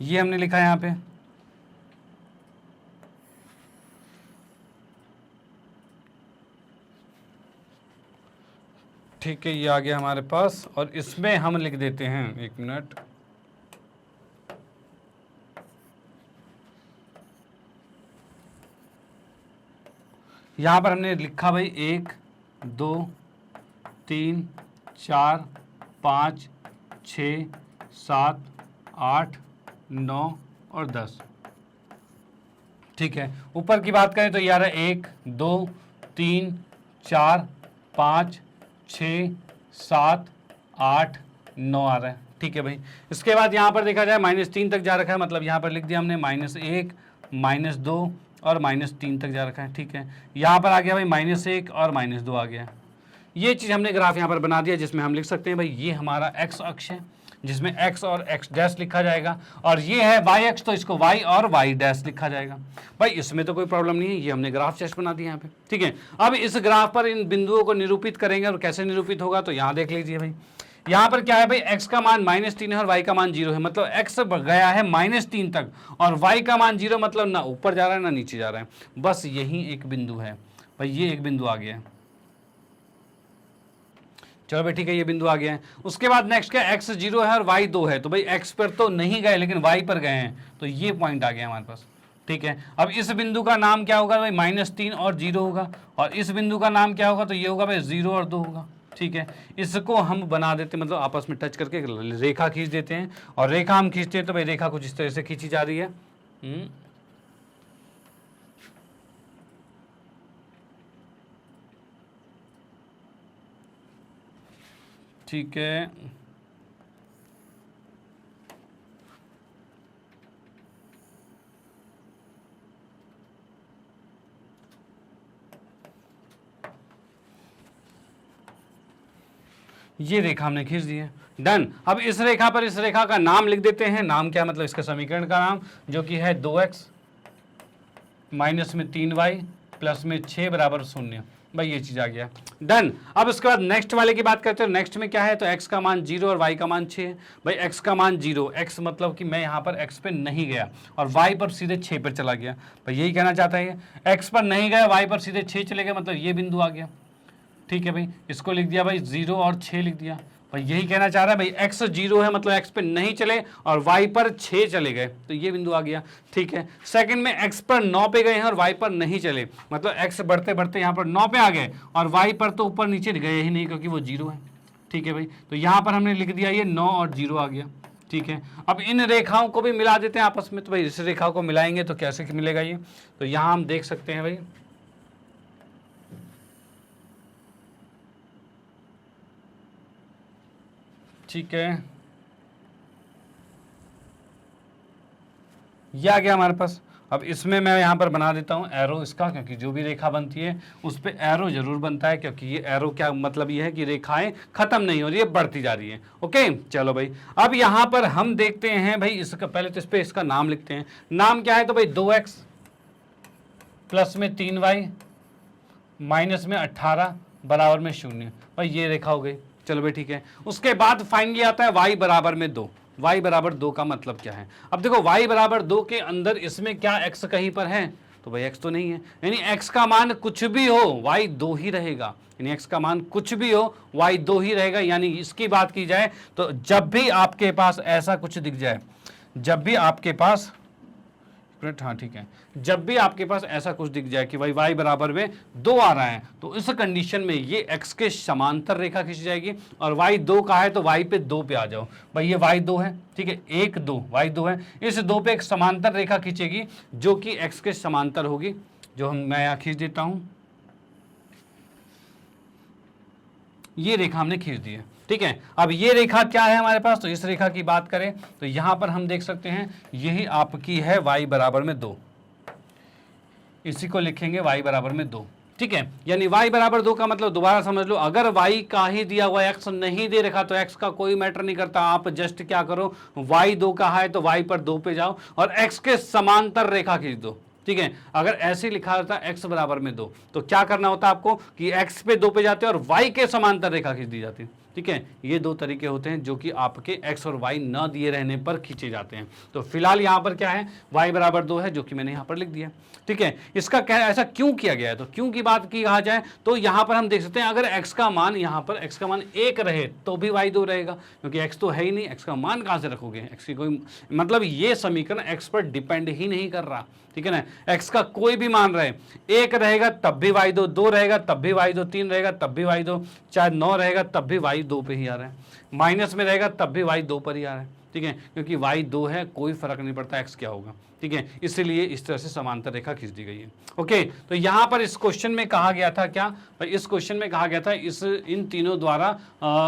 ये हमने लिखा है यहाँ पे, ठीक है, ये आ गया हमारे पास, और इसमें हम लिख देते हैं, 1 मिनट, यहाँ पर हमने लिखा भाई 1 2 3 4 5 6 7 8 9 और 10। ठीक है, ऊपर की बात करें तो ये आ रहा है 1 2 3 4 5 6 7 8 9 आ रहा है। ठीक है भाई। इसके बाद यहाँ पर देखा जाए -3 तक जा रखा है, मतलब यहाँ पर लिख दिया हमने -1 -2 और -3 तक जा रखा है, ठीक है। यहाँ पर आ गया भाई -1 और -2 आ गया। ये चीज़ हमने ग्राफ यहाँ पर बना दिया, जिसमें हम लिख सकते हैं भाई ये हमारा x अक्ष है, जिसमें x और x डैश लिखा जाएगा, और ये है y अक्ष, तो इसको y और y डैश लिखा जाएगा। भाई इसमें तो कोई प्रॉब्लम नहीं है, ये हमने ग्राफ जस्ट बना दिया यहाँ पे, ठीक है। अब इस ग्राफ पर इन बिंदुओं को निरूपित करेंगे, और कैसे निरूपित होगा तो यहाँ देख लीजिए भाई। यहाँ पर क्या है भाई, x का मान -3 है और y का मान 0 है, मतलब x गया है -3 तक, और y का मान 0, मतलब ना ऊपर जा रहा है ना नीचे जा रहा है, बस यही एक बिंदु है भाई, ये एक बिंदु आ गया है। चलो भाई ठीक है, ये बिंदु आ गया है। उसके बाद नेक्स्ट क्या, x 0 है और y 2 है, तो भाई x पर तो नहीं गए लेकिन y पर गए हैं, तो ये पॉइंट आ गया हमारे पास, ठीक है। अब इस बिंदु का नाम क्या होगा भाई, -3 और 0 होगा, और इस बिंदु का नाम क्या होगा, तो ये होगा भाई 0 और 2 होगा, ठीक है। इसको हम बना देते, मतलब आपस में टच करके रेखा खींच देते हैं, और रेखा हम खींचते हैं तो भाई रेखा कुछ इस तरह से खींची जा रही है। ठीक है, ये रेखा हमने खींच दी है, डन। अब इस रेखा पर इस रेखा का नाम लिख देते हैं, नाम क्या मतलब इसका समीकरण का नाम, जो कि है 2x -3y + 6 = 0। भाई ये चीज आ गया, डन। अब इसके बाद नेक्स्ट वाले की बात करते हैं। नेक्स्ट में क्या है, तो x का मान 0 और y का मान 6 है। भाई x का मान 0, x मतलब कि मैं यहाँ पर x पे नहीं गया, और y पर सीधे 6 पर चला गया। भाई यही कहना चाहता है, x पर नहीं गया, y पर सीधे 6 चले गए, मतलब ये बिंदु आ गया, ठीक है भाई। इसको लिख दिया भाई 0 और 6 लिख दिया। भाई यही कहना चाह रहा है भाई x 0 है, मतलब x पे नहीं चले और y पर 6 चले गए, तो ये बिंदु आ गया, ठीक है। सेकंड में x पर 9 पे गए हैं और y पर नहीं चले, मतलब x बढ़ते बढ़ते यहाँ पर 9 पे आ गए, और y पर तो ऊपर नीचे गए ही नहीं क्योंकि वो 0 है, ठीक है भाई। तो यहाँ पर हमने लिख दिया ये 9 और 0 आ गया, ठीक है। अब इन रेखाओं को भी मिला देते हैं आपस में, तो भाई इस रेखा को मिलाएंगे तो कैसे मिलेगा ये, तो यहाँ हम देख सकते हैं भाई, ठीक है, ये आ गया हमारे पास। अब इसमें मैं यहाँ पर बना देता हूँ एरो इसका, क्योंकि जो भी रेखा बनती है उस पर एरो जरूर बनता है, क्योंकि ये एरो क्या मतलब ये है कि रेखाएं खत्म नहीं हो रही है, बढ़ती जा रही है। ओके चलो भाई, अब यहाँ पर हम देखते हैं भाई, इसका पहले तो इस पर इसका नाम लिखते हैं। नाम क्या है, तो भाई 2x + 3y -18 = 0। भाई ये रेखा हो गई, चलो भाई ठीक है। उसके बाद फाइनली आता है y = 2। y = 2 का मतलब क्या है, अब देखो y = 2 के अंदर इसमें क्या x कहीं पर है, तो भाई x तो नहीं है, यानी x का मान कुछ भी हो y 2 ही रहेगा, यानी x का मान कुछ भी हो y 2 ही रहेगा। यानी इसकी बात की जाए तो जब भी आपके पास ऐसा कुछ दिख जाए, जब भी आपके पास, हाँ ठीक है, जब भी आपके पास ऐसा कुछ दिख जाए कि भाई y = 2 आ रहा है, तो इस कंडीशन में ये x के समांतर रेखा खींची जाएगी, और y 2 का है तो y पे 2 पे आ जाओ। भाई ये y 2 है, ठीक है, 1 2 y 2 है, इस 2 पे एक समांतर रेखा खींचेगी जो कि x के समांतर होगी, जो मैं यहाँ खींच देता हूँ, ये रेखा हमने खींच दी है, ठीक है। अब ये रेखा क्या है हमारे पास, तो इस रेखा की बात करें तो यहां पर हम देख सकते हैं यही आपकी है y = 2, इसी को लिखेंगे y = 2, ठीक है। यानी y = 2 का मतलब दोबारा समझ लो, अगर y का ही दिया हुआ x नहीं दे रखा तो x का कोई मैटर नहीं करता, आप जस्ट क्या करो, y 2 का है तो y पर 2 पे जाओ और x के समांतर रेखा खींच दो, ठीक है। अगर ऐसे लिखा होता x = 2 तो क्या करना होता आपको कि x पे 2 पे जाते और y के समांतर रेखा खींच दी जाती, ठीक है। ये 2 तरीके होते हैं जो कि आपके x और y न दिए रहने पर खींचे जाते हैं। तो फिलहाल यहाँ पर क्या है, y = 2 है, जो कि मैंने यहाँ पर लिख दिया, ठीक है। इसका क्या ऐसा क्यों किया गया है, तो क्यों की बात की कहा जाए तो यहाँ पर हम देख सकते हैं अगर x का मान यहाँ पर x का मान 1 रहे तो भी y 2 रहेगा, क्योंकि x तो है ही नहीं, x का मान कहाँ से रखोगे, x की कोई मतलब ये समीकरण x पर डिपेंड ही नहीं कर रहा, ठीक है ना। x का कोई भी मान रहे, 1 रहेगा तब भी y 2, 2 रहेगा तब भी y 2, 3 रहेगा तब भी y 2, चाहे 9 रहेगा तब भी y 2 पे ही आ रहा है, माइनस में रहेगा तब भी y 2 पर ही आ रहा है, ठीक है, क्योंकि y 2 है, कोई फर्क नहीं पड़ता x क्या होगा, ठीक है, इसीलिए इस तरह से समांतर रेखा खींच दी गई है। ओके, तो यहाँ पर इस क्वेश्चन में कहा गया था क्या भाई, इस क्वेश्चन में कहा गया था इन तीनों द्वारा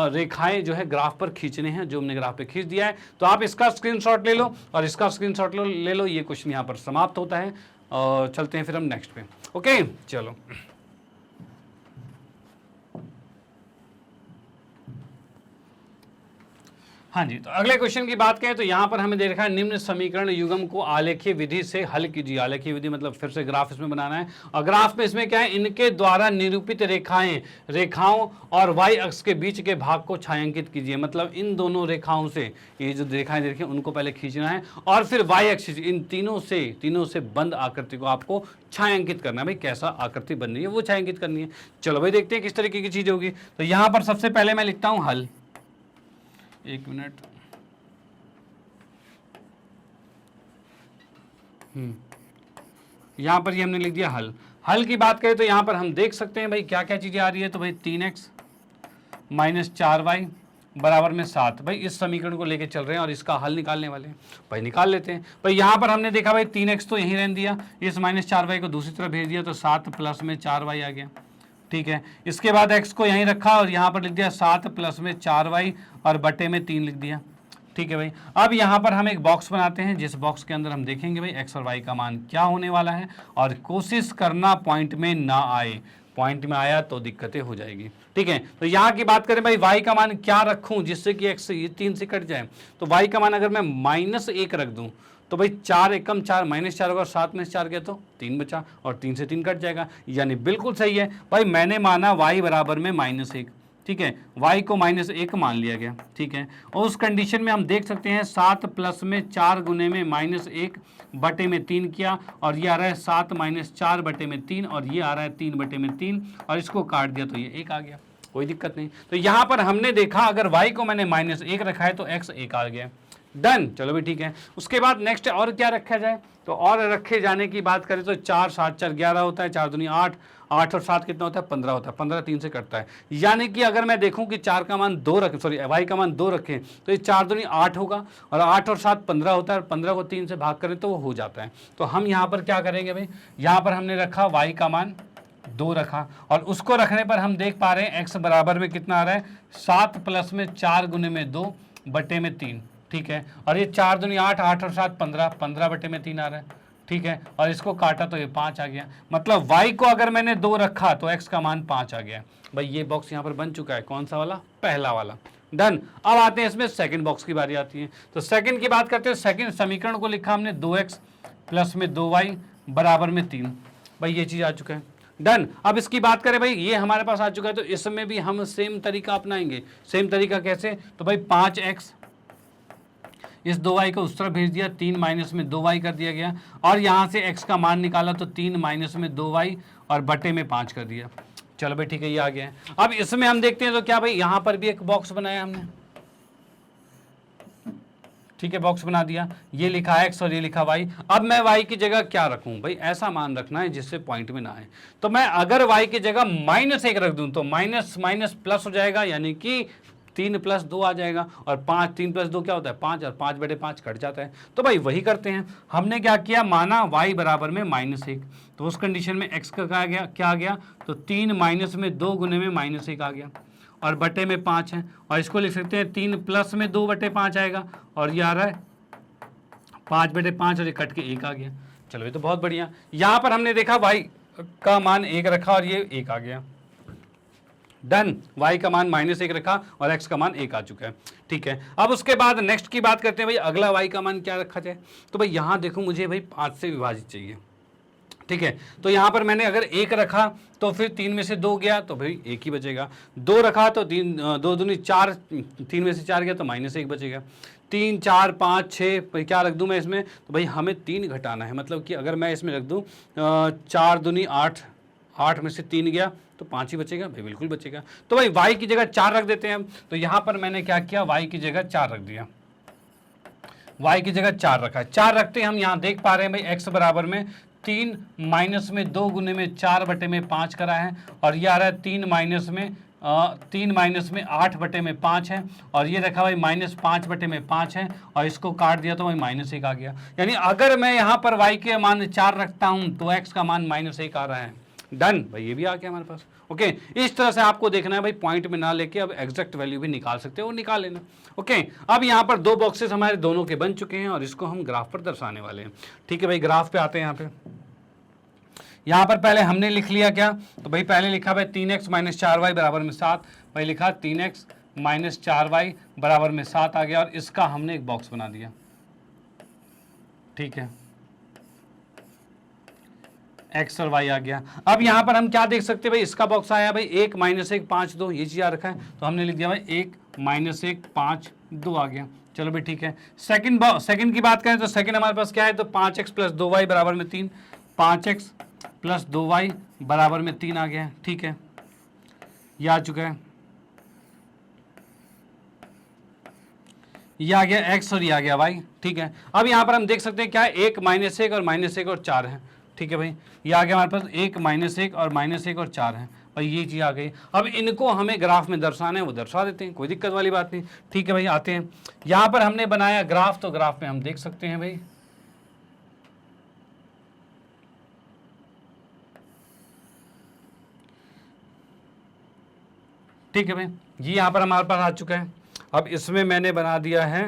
रेखाएं जो है ग्राफ पर खींचने हैं, जो हमने ग्राफ पे खींच दिया है। तो आप इसका स्क्रीनशॉट ले लो और इसका स्क्रीनशॉट ले लो। ये क्वेश्चन यहाँ पर समाप्त होता है और चलते हैं फिर हम नेक्स्ट पे। ओके, चलो हाँ जी, तो अगले क्वेश्चन की बात करें तो यहाँ पर हमें दे रखा है निम्न समीकरण युग्म को आलेखीय विधि से हल कीजिए। आलेखीय विधि मतलब फिर से ग्राफ इसमें बनाना है, और ग्राफ में इसमें क्या है, इनके द्वारा निरूपित रेखाओं और y अक्ष के बीच के भाग को छायांकित कीजिए। मतलब इन दोनों रेखाओं से, ये जो रेखाएं देखिए उनको पहले खींचना है और फिर y अक्ष इन तीनों से बंद आकृति को आपको छायांकित करना है। भाई कैसा आकृति बन रही है वो छायांकित करनी है। चलो भाई देखते हैं किस तरीके की चीज होगी। तो यहाँ पर सबसे पहले मैं लिखता हूँ हल, एक मिनट, यहां पर ये हमने लिख दिया हल। हल की बात करें तो यहां पर हम देख सकते हैं भाई क्या क्या चीजें आ रही है। तो भाई 3x माइनस 4y बराबर में 7। भाई इस समीकरण को लेके चल रहे हैं और इसका हल निकालने वाले हैं। भाई निकाल लेते हैं। भाई यहां पर हमने देखा भाई 3x तो यहीं रहने दिया, इस माइनस 4y को दूसरी तरफ भेज दिया तो 7 प्लस में 4y आ गया, ठीक है। इसके बाद x को यहीं रखा और यहाँ पर लिख दिया 7 प्लस में 4y और बटे में 3 लिख दिया, ठीक है भाई। अब यहाँ पर हम एक बॉक्स बनाते हैं, जिस बॉक्स के अंदर हम देखेंगे भाई x और y का मान क्या होने वाला है, और कोशिश करना पॉइंट में ना आए। पॉइंट में आया तो दिक्कतें हो जाएगी, ठीक है। तो यहाँ की बात करें भाई y का मान क्या रखूं जिससे कि x ये 3 से कट जाए। तो y का मान अगर मैं -1 रख दूं तो भाई 4 एकम 4 -4 होगा, 7 में से 4 गया तो 3 बचा और 3 से 3 कट जाएगा, यानी बिल्कुल सही है भाई। मैंने माना y बराबर में -1, ठीक है, y को -1 मान लिया गया, ठीक है। और उस कंडीशन में हम देख सकते हैं 7 प्लस में 4 गुने में -1 बटे में 3 किया और ये आ रहा है 7 - 4 बटे में 3 और ये आ रहा है 3 बटे में 3 और इसको काट दिया तो ये 1 आ गया, कोई दिक्कत नहीं। तो यहाँ पर हमने देखा अगर y को मैंने -1 रखा है तो x 1 आ गया, डन। चलो भी ठीक है। उसके बाद नेक्स्ट और क्या रखा जाए, तो और रखे जाने की बात करें तो 4 7 4 11 होता है, 4 दूनी 8, 8 और 7 कितना होता है 15 होता है, 15 3 से कटता है। यानी कि अगर मैं देखूं कि 4 का मान 2 रखें, सॉरी y का मान 2 रखें तो ये 4 दूनी 8 होगा और 8 और 7 15 होता है और 15 को 3 से भाग करें तो वो हो जाता है। तो हम यहाँ पर क्या करेंगे भाई, यहाँ पर हमने रखा y का मान 2 रखा और उसको रखने पर हम देख पा रहे हैं x बराबर में कितना आ रहा है 7 प्लस में 4 गुने में 2 बटे में 3, ठीक है। और ये 4 दूनी 8, 8 और 7 15, 15 बटे में 3 आ रहा है, ठीक है। और इसको काटा तो ये 5 आ गया। मतलब y को अगर मैंने 2 रखा तो x का मान 5 आ गया। भाई ये बॉक्स यहाँ पर बन चुका है, कौन सा वाला, पहला वाला, डन। अब आते हैं इसमें सेकंड बॉक्स की बारी आती है। तो सेकंड की बात करते हैं। सेकंड समीकरण को लिखा हमने 2x प्लस में 2y बराबर में 3। भाई ये चीज़ आ चुका है, डन। अब इसकी बात करें भाई, ये हमारे पास आ चुका है तो इसमें भी हम सेम तरीका अपनाएंगे। सेम तरीका कैसे, तो भाई 5x, इस 2y को उस तरफ भेज दिया, 3 माइनस में 2y कर दिया गया और यहाँ से x का मान निकाला तो 3 माइनस में 2y और बटे में 5 कर दिया। चलो भाई ठीक है, ये आ गया है। अब इसमें हम देखते हैं तो क्या भाई, यहाँ पर भी एक बॉक्स बनाया हमने, ठीक है, बॉक्स बना दिया, ये लिखा x और ये लिखा y। अब मैं y की जगह क्या रखूं भाई, ऐसा मान रखना है जिससे पॉइंट में ना आए। तो मैं अगर y की जगह -1 रख दूं तो माइनस माइनस प्लस हो जाएगा, यानी कि 3 + 2 आ जाएगा और 5, 3 + 2 क्या होता है 5 और 5 बटे 5 कट जाता है। तो भाई वही करते हैं। हमने क्या किया, माना y बराबर में -1, तो उस कंडीशन में x का क्या आ गया, तो 3 माइनस में 2 गुने में -1 आ गया और बटे में 5 है, और इसको लिख सकते हैं 3 प्लस में 2 बटे 5 आएगा और ये आ रहा है 5 बटे 5 और ये कट के 1 आ गया। चलो ये तो बहुत बढ़िया। यहाँ पर हमने देखा y का मान 1 रखा और ये 1 आ गया, डन। y का मान -1 रखा और x का मान 1 आ चुका है, ठीक है। अब उसके बाद नेक्स्ट की बात करते हैं भाई, अगला y का मान क्या रखा जाए। तो भाई यहाँ देखो मुझे भाई 5 से विभाजित चाहिए, ठीक है। तो यहाँ पर मैंने अगर 1 रखा तो फिर 3 में से 2 गया तो भाई 1 ही बचेगा, 2 रखा तो 2 दूनी 4, 3 में से 4 गया तो -1 बचेगा, 3 4 5 6 भाई क्या रख दूँ मैं इसमें, तो भाई हमें 3 घटाना है। मतलब कि अगर मैं इसमें रख दूँ 4 दूनी 8, 8 में से 3 गया तो 5 ही बचेगा, भाई बिल्कुल बचेगा। तो भाई y की जगह 4 रख देते हैं हम। तो यहाँ पर मैंने क्या किया, y की जगह 4 रख दिया, y की जगह 4 रखा है। 4 रखते हैं हम, यहाँ देख पा रहे हैं भाई x बराबर में 3 माइनस में 2 गुने में 4 बटे में 5 करा है और ये आ रहा है 3 माइनस में 3 माइनस में 8/5 है, और ये रखा भाई -5/5 है, और इसको काट दिया तो भाई -1 आ गया। यानी अगर मैं यहाँ पर y के मान 4 रखता हूँ तो x का मान -1 आ रहा है। डन भाई, ये भी आ गया हमारे पास। ओके, इस तरह से आपको देखना है भाई, पॉइंट में ना लेके अब एग्जैक्ट वैल्यू भी निकाल सकते हो, वो निकाल लेना। ओके, अब यहाँ पर 2 बॉक्सेस हमारे दोनों के बन चुके हैं, और इसको हम ग्राफ पर दर्शाने वाले हैं। ठीक है भाई, ग्राफ पे आते हैं। यहाँ पर पहले हमने लिख लिया क्या, तो भाई पहले लिखा भाई 3x - 4y = 7। भाई लिखा 3x - 4y = 7 आ गया, और इसका हमने एक बॉक्स बना दिया। ठीक है, x और y आ गया। अब यहाँ पर हम क्या देख सकते हैं भाई, इसका बॉक्स आया भाई 1 - 1 5 2, ये चीज़ आ रखा है, तो हमने लिख दिया भाई 1 - 1 5 2 आ गया। चलो भाई ठीक है। सेकंड की बात करें तो सेकंड हमारे पास क्या है, तो 5x + 2y = 3, 5x + 2y = 3 आ गया। ठीक है, ये आ चुका है, ये आ गया x और ये आ गया y। ठीक है, अब यहाँ पर हम देख सकते हैं क्या है, 1 - 1 और -1 और 4 है। ठीक है भाई, ये आ गया हमारे पास 1 - 1 और -1 और 4 है भाई, ये चीज़ आ गई। अब इनको हमें ग्राफ में दर्शाना है, वो दर्शा देते हैं, कोई दिक्कत वाली बात नहीं। ठीक है भाई, आते हैं यहाँ पर हमने बनाया ग्राफ, तो ग्राफ में हम देख सकते हैं भाई, ठीक है भाई, ये यहाँ पर हमारे पास आ चुका है। अब इसमें मैंने बना दिया है,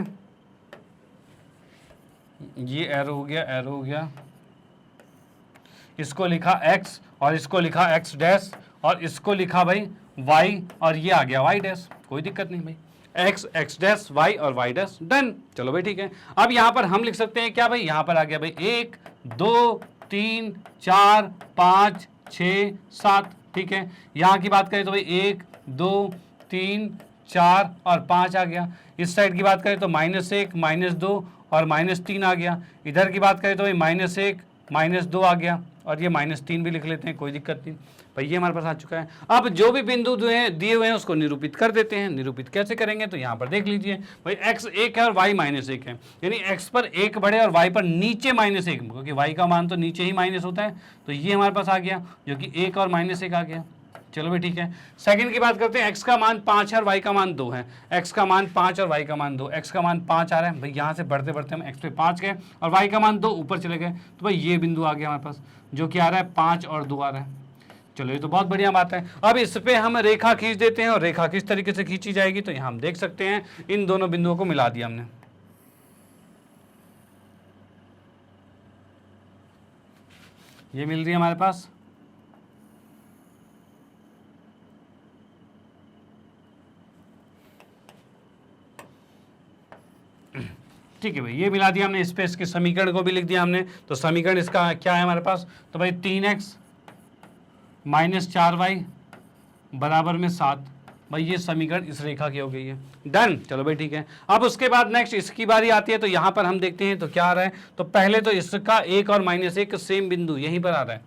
ये एरो हो गया, एरो हो गया, इसको लिखा x और इसको लिखा x डैश, और इसको लिखा भाई y, और ये आ गया y डैश। कोई दिक्कत नहीं भाई, x डैश y और y डैश। डन। चलो भाई ठीक है, अब यहाँ पर हम लिख सकते हैं क्या भाई, यहाँ पर आ गया भाई 1 2 3 4 5 6 7। ठीक है, यहाँ की बात करें तो भाई 1 2 3 4 और 5 आ गया। इस साइड की बात करें तो -1 -2 और -3 आ गया। इधर की बात करें तो भाई -1 -2 आ गया, और ये -3 भी लिख लेते हैं, कोई दिक्कत नहीं भाई, ये हमारे पास आ चुका है। अब जो भी बिंदु दिए हुए हैं उसको निरूपित कर देते हैं। निरूपित कैसे करेंगे, तो यहाँ पर देख लीजिए भाई, x 1 है और y -1 है, यानी x पर 1 बढ़े और y पर नीचे -1, क्योंकि y का मान तो नीचे ही माइनस होता है, तो ये हमारे पास आ गया, जो कि 1 और -1 आ गया। चलो भाई ठीक है, सेकंड की बात करते हैं, x का मान 5 है और y का मान 2 है। x का मान 5 और y का मान 2, x का मान 5 आ रहा है भाई, यहाँ से बढ़ते बढ़ते हम x पे 5 गए और y का मान 2 ऊपर चले गए, तो भाई ये बिंदु आ गया हमारे पास, जो कि आ रहा है 5 और 2 आ रहा है। चलो ये तो बहुत बढ़िया बात है। अब इस पे हम रेखा खींच देते हैं, और रेखा किस तरीके से खींची जाएगी, तो यहाँ हम देख सकते हैं, इन दोनों बिंदुओं को मिला दिया हमने। ये मिल रही है हमारे पास, ठीक है भाई, ये मिला दिया हमने, इस पे इसके समीकरण को भी लिख दिया हमने। तो समीकरण इसका क्या है हमारे पास, तो भाई 3x - 4y = 7। भाई ये समीकरण इस रेखा की हो गई है। डन। चलो भाई ठीक है, अब उसके बाद नेक्स्ट इसकी बारी आती है, तो यहाँ पर हम देखते हैं तो क्या आ रहा है, तो पहले तो इसका 1 और -1 सेम बिंदु यहीं पर आ रहा है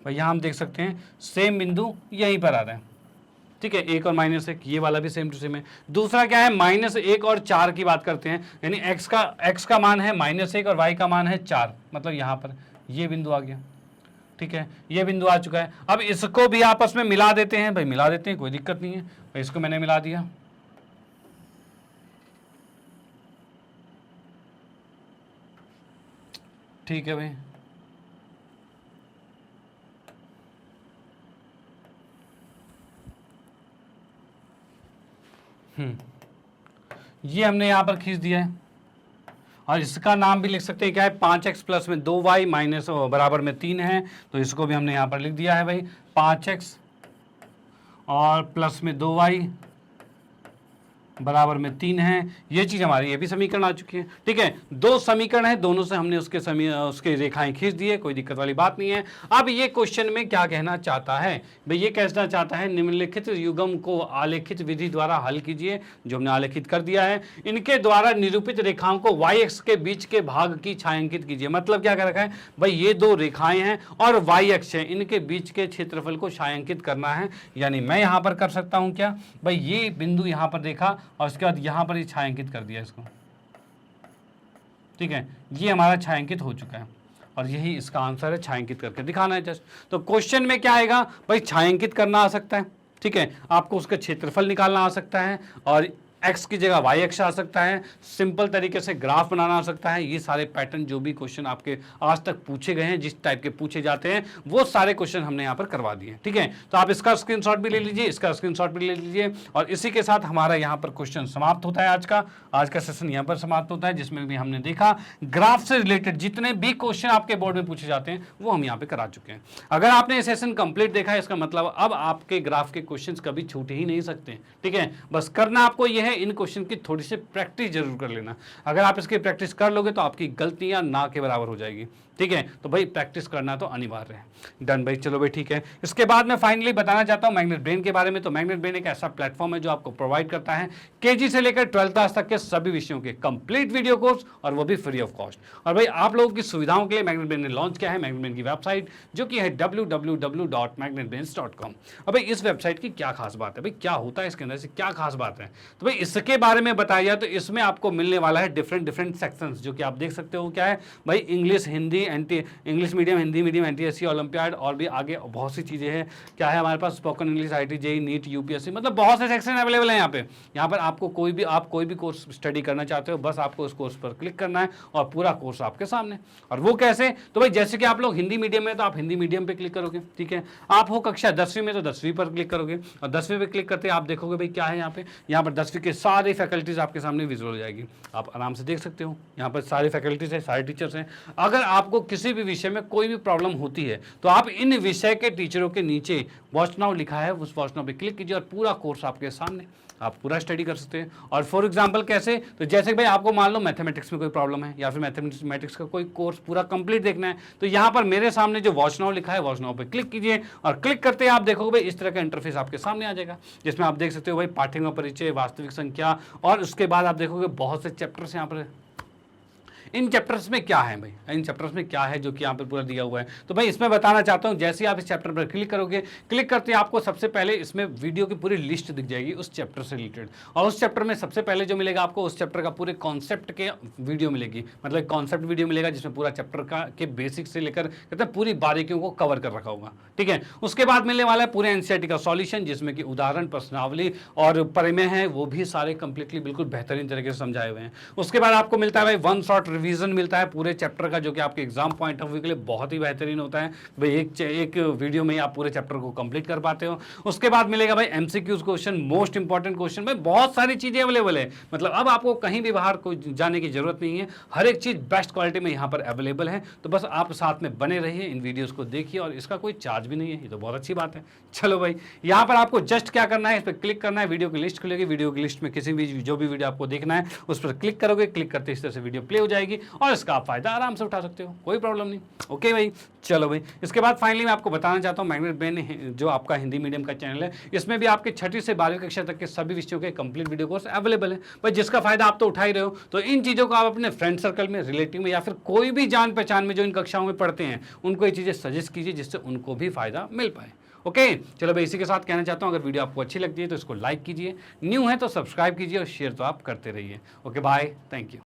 भाई, यहाँ हम देख सकते हैं सेम बिंदु यहीं पर आ रहा है। ठीक है, 1 और -1, ये वाला भी सेम टू सेम है। दूसरा क्या है, -1 और 4 की बात करते हैं, यानी x का मान है -1 और y का मान है 4, मतलब यहाँ पर ये बिंदु आ गया। ठीक है, ये बिंदु आ चुका है। अब इसको भी आपस में मिला देते हैं भाई, मिला देते हैं, कोई दिक्कत नहीं है भाई, इसको मैंने मिला दिया। ठीक है भाई, ये हमने यहाँ पर खींच दिया है, और इसका नाम भी लिख सकते हैं क्या है, 5x + में 2y = में 3 है, तो इसको भी हमने यहाँ पर लिख दिया है भाई, 5x और प्लस में 2y बराबर में 3 है। ये चीज़ हमारी, ये भी समीकरण आ चुकी है। ठीक है, 2 समीकरण है, दोनों से हमने उसके रेखाएं खींच दी है, कोई दिक्कत वाली बात नहीं है। अब ये क्वेश्चन में क्या कहना चाहता है भाई, ये कहना चाहता है निम्नलिखित युग्म को आलेखित विधि द्वारा हल कीजिए, जो हमने आलेखित कर दिया है। इनके द्वारा निरूपित रेखाओं को y-x के बीच के भाग की छायांकित कीजिए। मतलब क्या कर रखा है भाई, ये 2 रेखाएं हैं और y-x है, इनके बीच के क्षेत्रफल को छायांकित करना है। यानी मैं यहाँ पर कर सकता हूँ क्या भाई, ये बिंदु यहाँ पर देखा और उसके बाद यहाँ पर ही छायांकित कर दिया इसको। ठीक है, ये हमारा छायांकित हो चुका है, और यही इसका आंसर है, छायांकित करके दिखाना है जस्ट। तो क्वेश्चन में क्या आएगा भाई, छायांकित करना आ सकता है, ठीक है, आपको उसका क्षेत्रफल निकालना आ सकता है और x की जगह y अक्ष आ सकता है, सिंपल तरीके से ग्राफ बनाना आ सकता है। ये सारे पैटर्न जो भी क्वेश्चन आपके आज तक पूछे गए हैं, जिस टाइप के पूछे जाते हैं, वो सारे क्वेश्चन हमने यहाँ पर करवा दिए। ठीक है, तो आप इसका स्क्रीनशॉट भी ले लीजिए, इसका स्क्रीनशॉट भी ले लीजिए और इसी के साथ हमारा यहाँ पर क्वेश्चन समाप्त होता है। आज का सेशन यहाँ पर समाप्त होता है, जिसमें भी हमने देखा ग्राफ से रिलेटेड जितने भी क्वेश्चन आपके बोर्ड में पूछे जाते हैं वो हम यहाँ पे करा चुके हैं। अगर आपने ये सेशन कंप्लीट देखा है, इसका मतलब अब आपके ग्राफ के क्वेश्चंस कभी छूट ही नहीं सकते। ठीक है, बस करना आपको यह है, इन क्वेश्चन की थोड़ी सी प्रैक्टिस जरूर कर लेना। अगर आप इसकी प्रैक्टिस कर लोगे तो आपकी गलतियां ना के बराबर हो जाएगी। ठीक है, तो भाई प्रैक्टिस करना तो अनिवार्य है। डन भाई, चलो भाई ठीक है। इसके बाद मैं फाइनली बताना चाहता हूं मैग्नेट ब्रेन के बारे में। तो मैग्नेट ब्रेन एक ऐसा प्लेटफॉर्म है जो आपको प्रोवाइड करता है केजी से लेकर 12th क्लास तक के सभी विषयों के कंप्लीट वीडियो कोर्स, और वो भी फ्री ऑफ कॉस्ट। और भाई आप लोगों की सुविधाओं के लिए मैग्नेट ब्रेन ने लॉन्च किया है मैग्नेट ब्रेन की वेबसाइट, जो कि है www.magnetbrains.com। अब भाई इस वेबसाइट की क्या खास बात है, भाई क्या होता है इसके अंदर से, क्या खास बात है, तो भाई इसके बारे में बताया जाए तो इसमें आपको मिलने वाला है डिफरेंट सेक्शंस, जो कि आप देख सकते हो क्या है भाई, English, Hindi, English medium, Hindi medium, NTSC, olympiad, और भी आगे बहुत सी चीज़ें हैं। क्या है हमारे पास, spoken English, IIT, JEE, NEET, UPSC, मतलब बहुत से सेक्शन अवेलेबल हैं यहाँ पे। यहाँ पर आपको कोई भी कोर्स स्टडी करना चाहते हो, बस आपको उस कोर्स पर क्लिक करना है और पूरा कोर्स आपके सामने। और वो कैसे, तो भाई जैसे कि आप लोग हिंदी मीडियम में तो आप हिंदी मीडियम पे क्लिक करोगे। ठीक है, आप हो कक्षा 10वीं में तो 10वीं पर क्लिक करोगे, और 10वीं पे क्लिक करते आप देखोगे भाई क्या है यहाँ पर 10वीं के सारी फैकल्टीज आपके सामने विजुअल हो जाएगी। आप आराम से देख सकते हो, यहाँ पर सारी फैकल्टीज है, सारे टीचर्स हैं। अगर आपको किसी भी विषय में कोई भी प्रॉब्लम होती है तो आप इन विषय के टीचरों के नीचे वॉच नाउ लिखा है, उस वॉच नाउ पे क्लिक कीजिए और पूरा कोर्स आपके सामने, आप पूरा स्टडी कर सकते हैं। और फॉर एग्जांपल कैसे, तो जैसे भाई आपको मान लो मैथमेटिक्स में कोई प्रॉब्लम है या फिर मैथमेटिक्स का कोई कोर्स पूरा कंप्लीट देखना है, तो यहाँ पर मेरे सामने जो वॉच नाउ लिखा है, वॉच नाउ पे क्लिक कीजिए और क्लिक करते ही आप देखोगे भाई इस तरह का इंटरफेस आपके सामने आ जाएगा, जिसमें आप देख सकते हो भाई पाठ्यक्रम परिचय, वास्तविक संख्या, और उसके बाद आप देखोगे बहुत से चैप्टर्स यहाँ पर। इन चैप्टर्स में क्या है भाई, इन चैप्टर्स में क्या है जो कि यहाँ पर पूरा दिया हुआ है, तो भाई इसमें बताना चाहता हूँ। जैसे आप इस चैप्टर पर क्लिक करोगे, क्लिक करते ही आपको सबसे पहले इसमें वीडियो की पूरी लिस्ट दिख जाएगी उस चैप्टर से रिलेटेड, और उस चैप्टर में सबसे पहले जो मिलेगा आपको, उस चैप्टर का पूरे कॉन्सेप्ट के वीडियो मिलेगी, मतलब कॉन्सेप्ट वीडियो मिलेगा जिसमें पूरा चैप्टर का के बेसिक से लेकर कहते हैं पूरी बारीकियों को कवर कर रखा होगा। ठीक है, उसके बाद मिलने वाला है पूरे NCERT का सॉल्यूशन, जिसमें कि उदाहरण, प्रश्नावली और परिमेय है, वो भी सारे कंप्लीटली बिल्कुल बेहतरीन तरीके से समझाए हुए हैं। उसके बाद आपको मिलता है भाई 1 शॉट रिवीजन मिलता है पूरे चैप्टर का, जो कि आपके एग्जाम पॉइंट ऑफ व्यू के लिए बहुत ही बेहतरीन होता है। भाई एक वीडियो में ही आप पूरे चैप्टर को कंप्लीट कर पाते हो। उसके बाद मिलेगा भाई MCQs question, most important question, भाई बहुत सारी चीजें अवेलेबल है, मतलब अब आपको कहीं भी बाहर कोई जाने की जरूरत नहीं है, हर एक चीज बेस्ट क्वालिटी में यहाँ पर अवेलेबल है। तो बस आप साथ में बने रहिए, इन वीडियोस को देखिए, और इसका कोई चार्ज भी नहीं है, ये तो बहुत अच्छी बात है। चलो भाई, यहाँ पर आपको जस्ट क्या करना है, इस पर क्लिक करना है, वीडियो की लिस्ट खुलेगी, वीडियो की लिस्ट में किसी भी जो भी वीडियो आपको देखना है उस पर क्लिक करोगे, क्लिक करते इस तरह से वीडियो प्ले हो जाएगी और इसका आप फायदा आराम से उठा सकते हो, कोई प्रॉब्लम नहीं। ओके भाई, चलो भाई, इसके बाद फाइनली मैं आपको बताना चाहता हूँ मैग्नेट ब्रेन जो आपका हिंदी मीडियम का चैनल है, इसमें भी आपके 6ठी से 12वीं कक्षा तक के सभी विषयों के कंप्लीट वीडियो कोर्स अवेलेबल है। भाई जिसका फायदा आप तो उठा ही रहे हो, तो इन चीज़ों को आप अपने फ्रेंड सर्कल में, रिलेटिव में, या फिर कोई भी जान पहचान में जो इन कक्षाओं में पढ़ते हैं उनको ये चीज़ें सजेस्ट कीजिए, जिससे उनको भी फायदा मिल पाए। ओके, चलो भाई, इसी के साथ कहना चाहता हूँ अगर वीडियो आपको अच्छी लगती है तो इसको लाइक कीजिए, न्यू है तो सब्सक्राइब कीजिए और शेयर तो आप करते रहिए। Okay bye, thank you.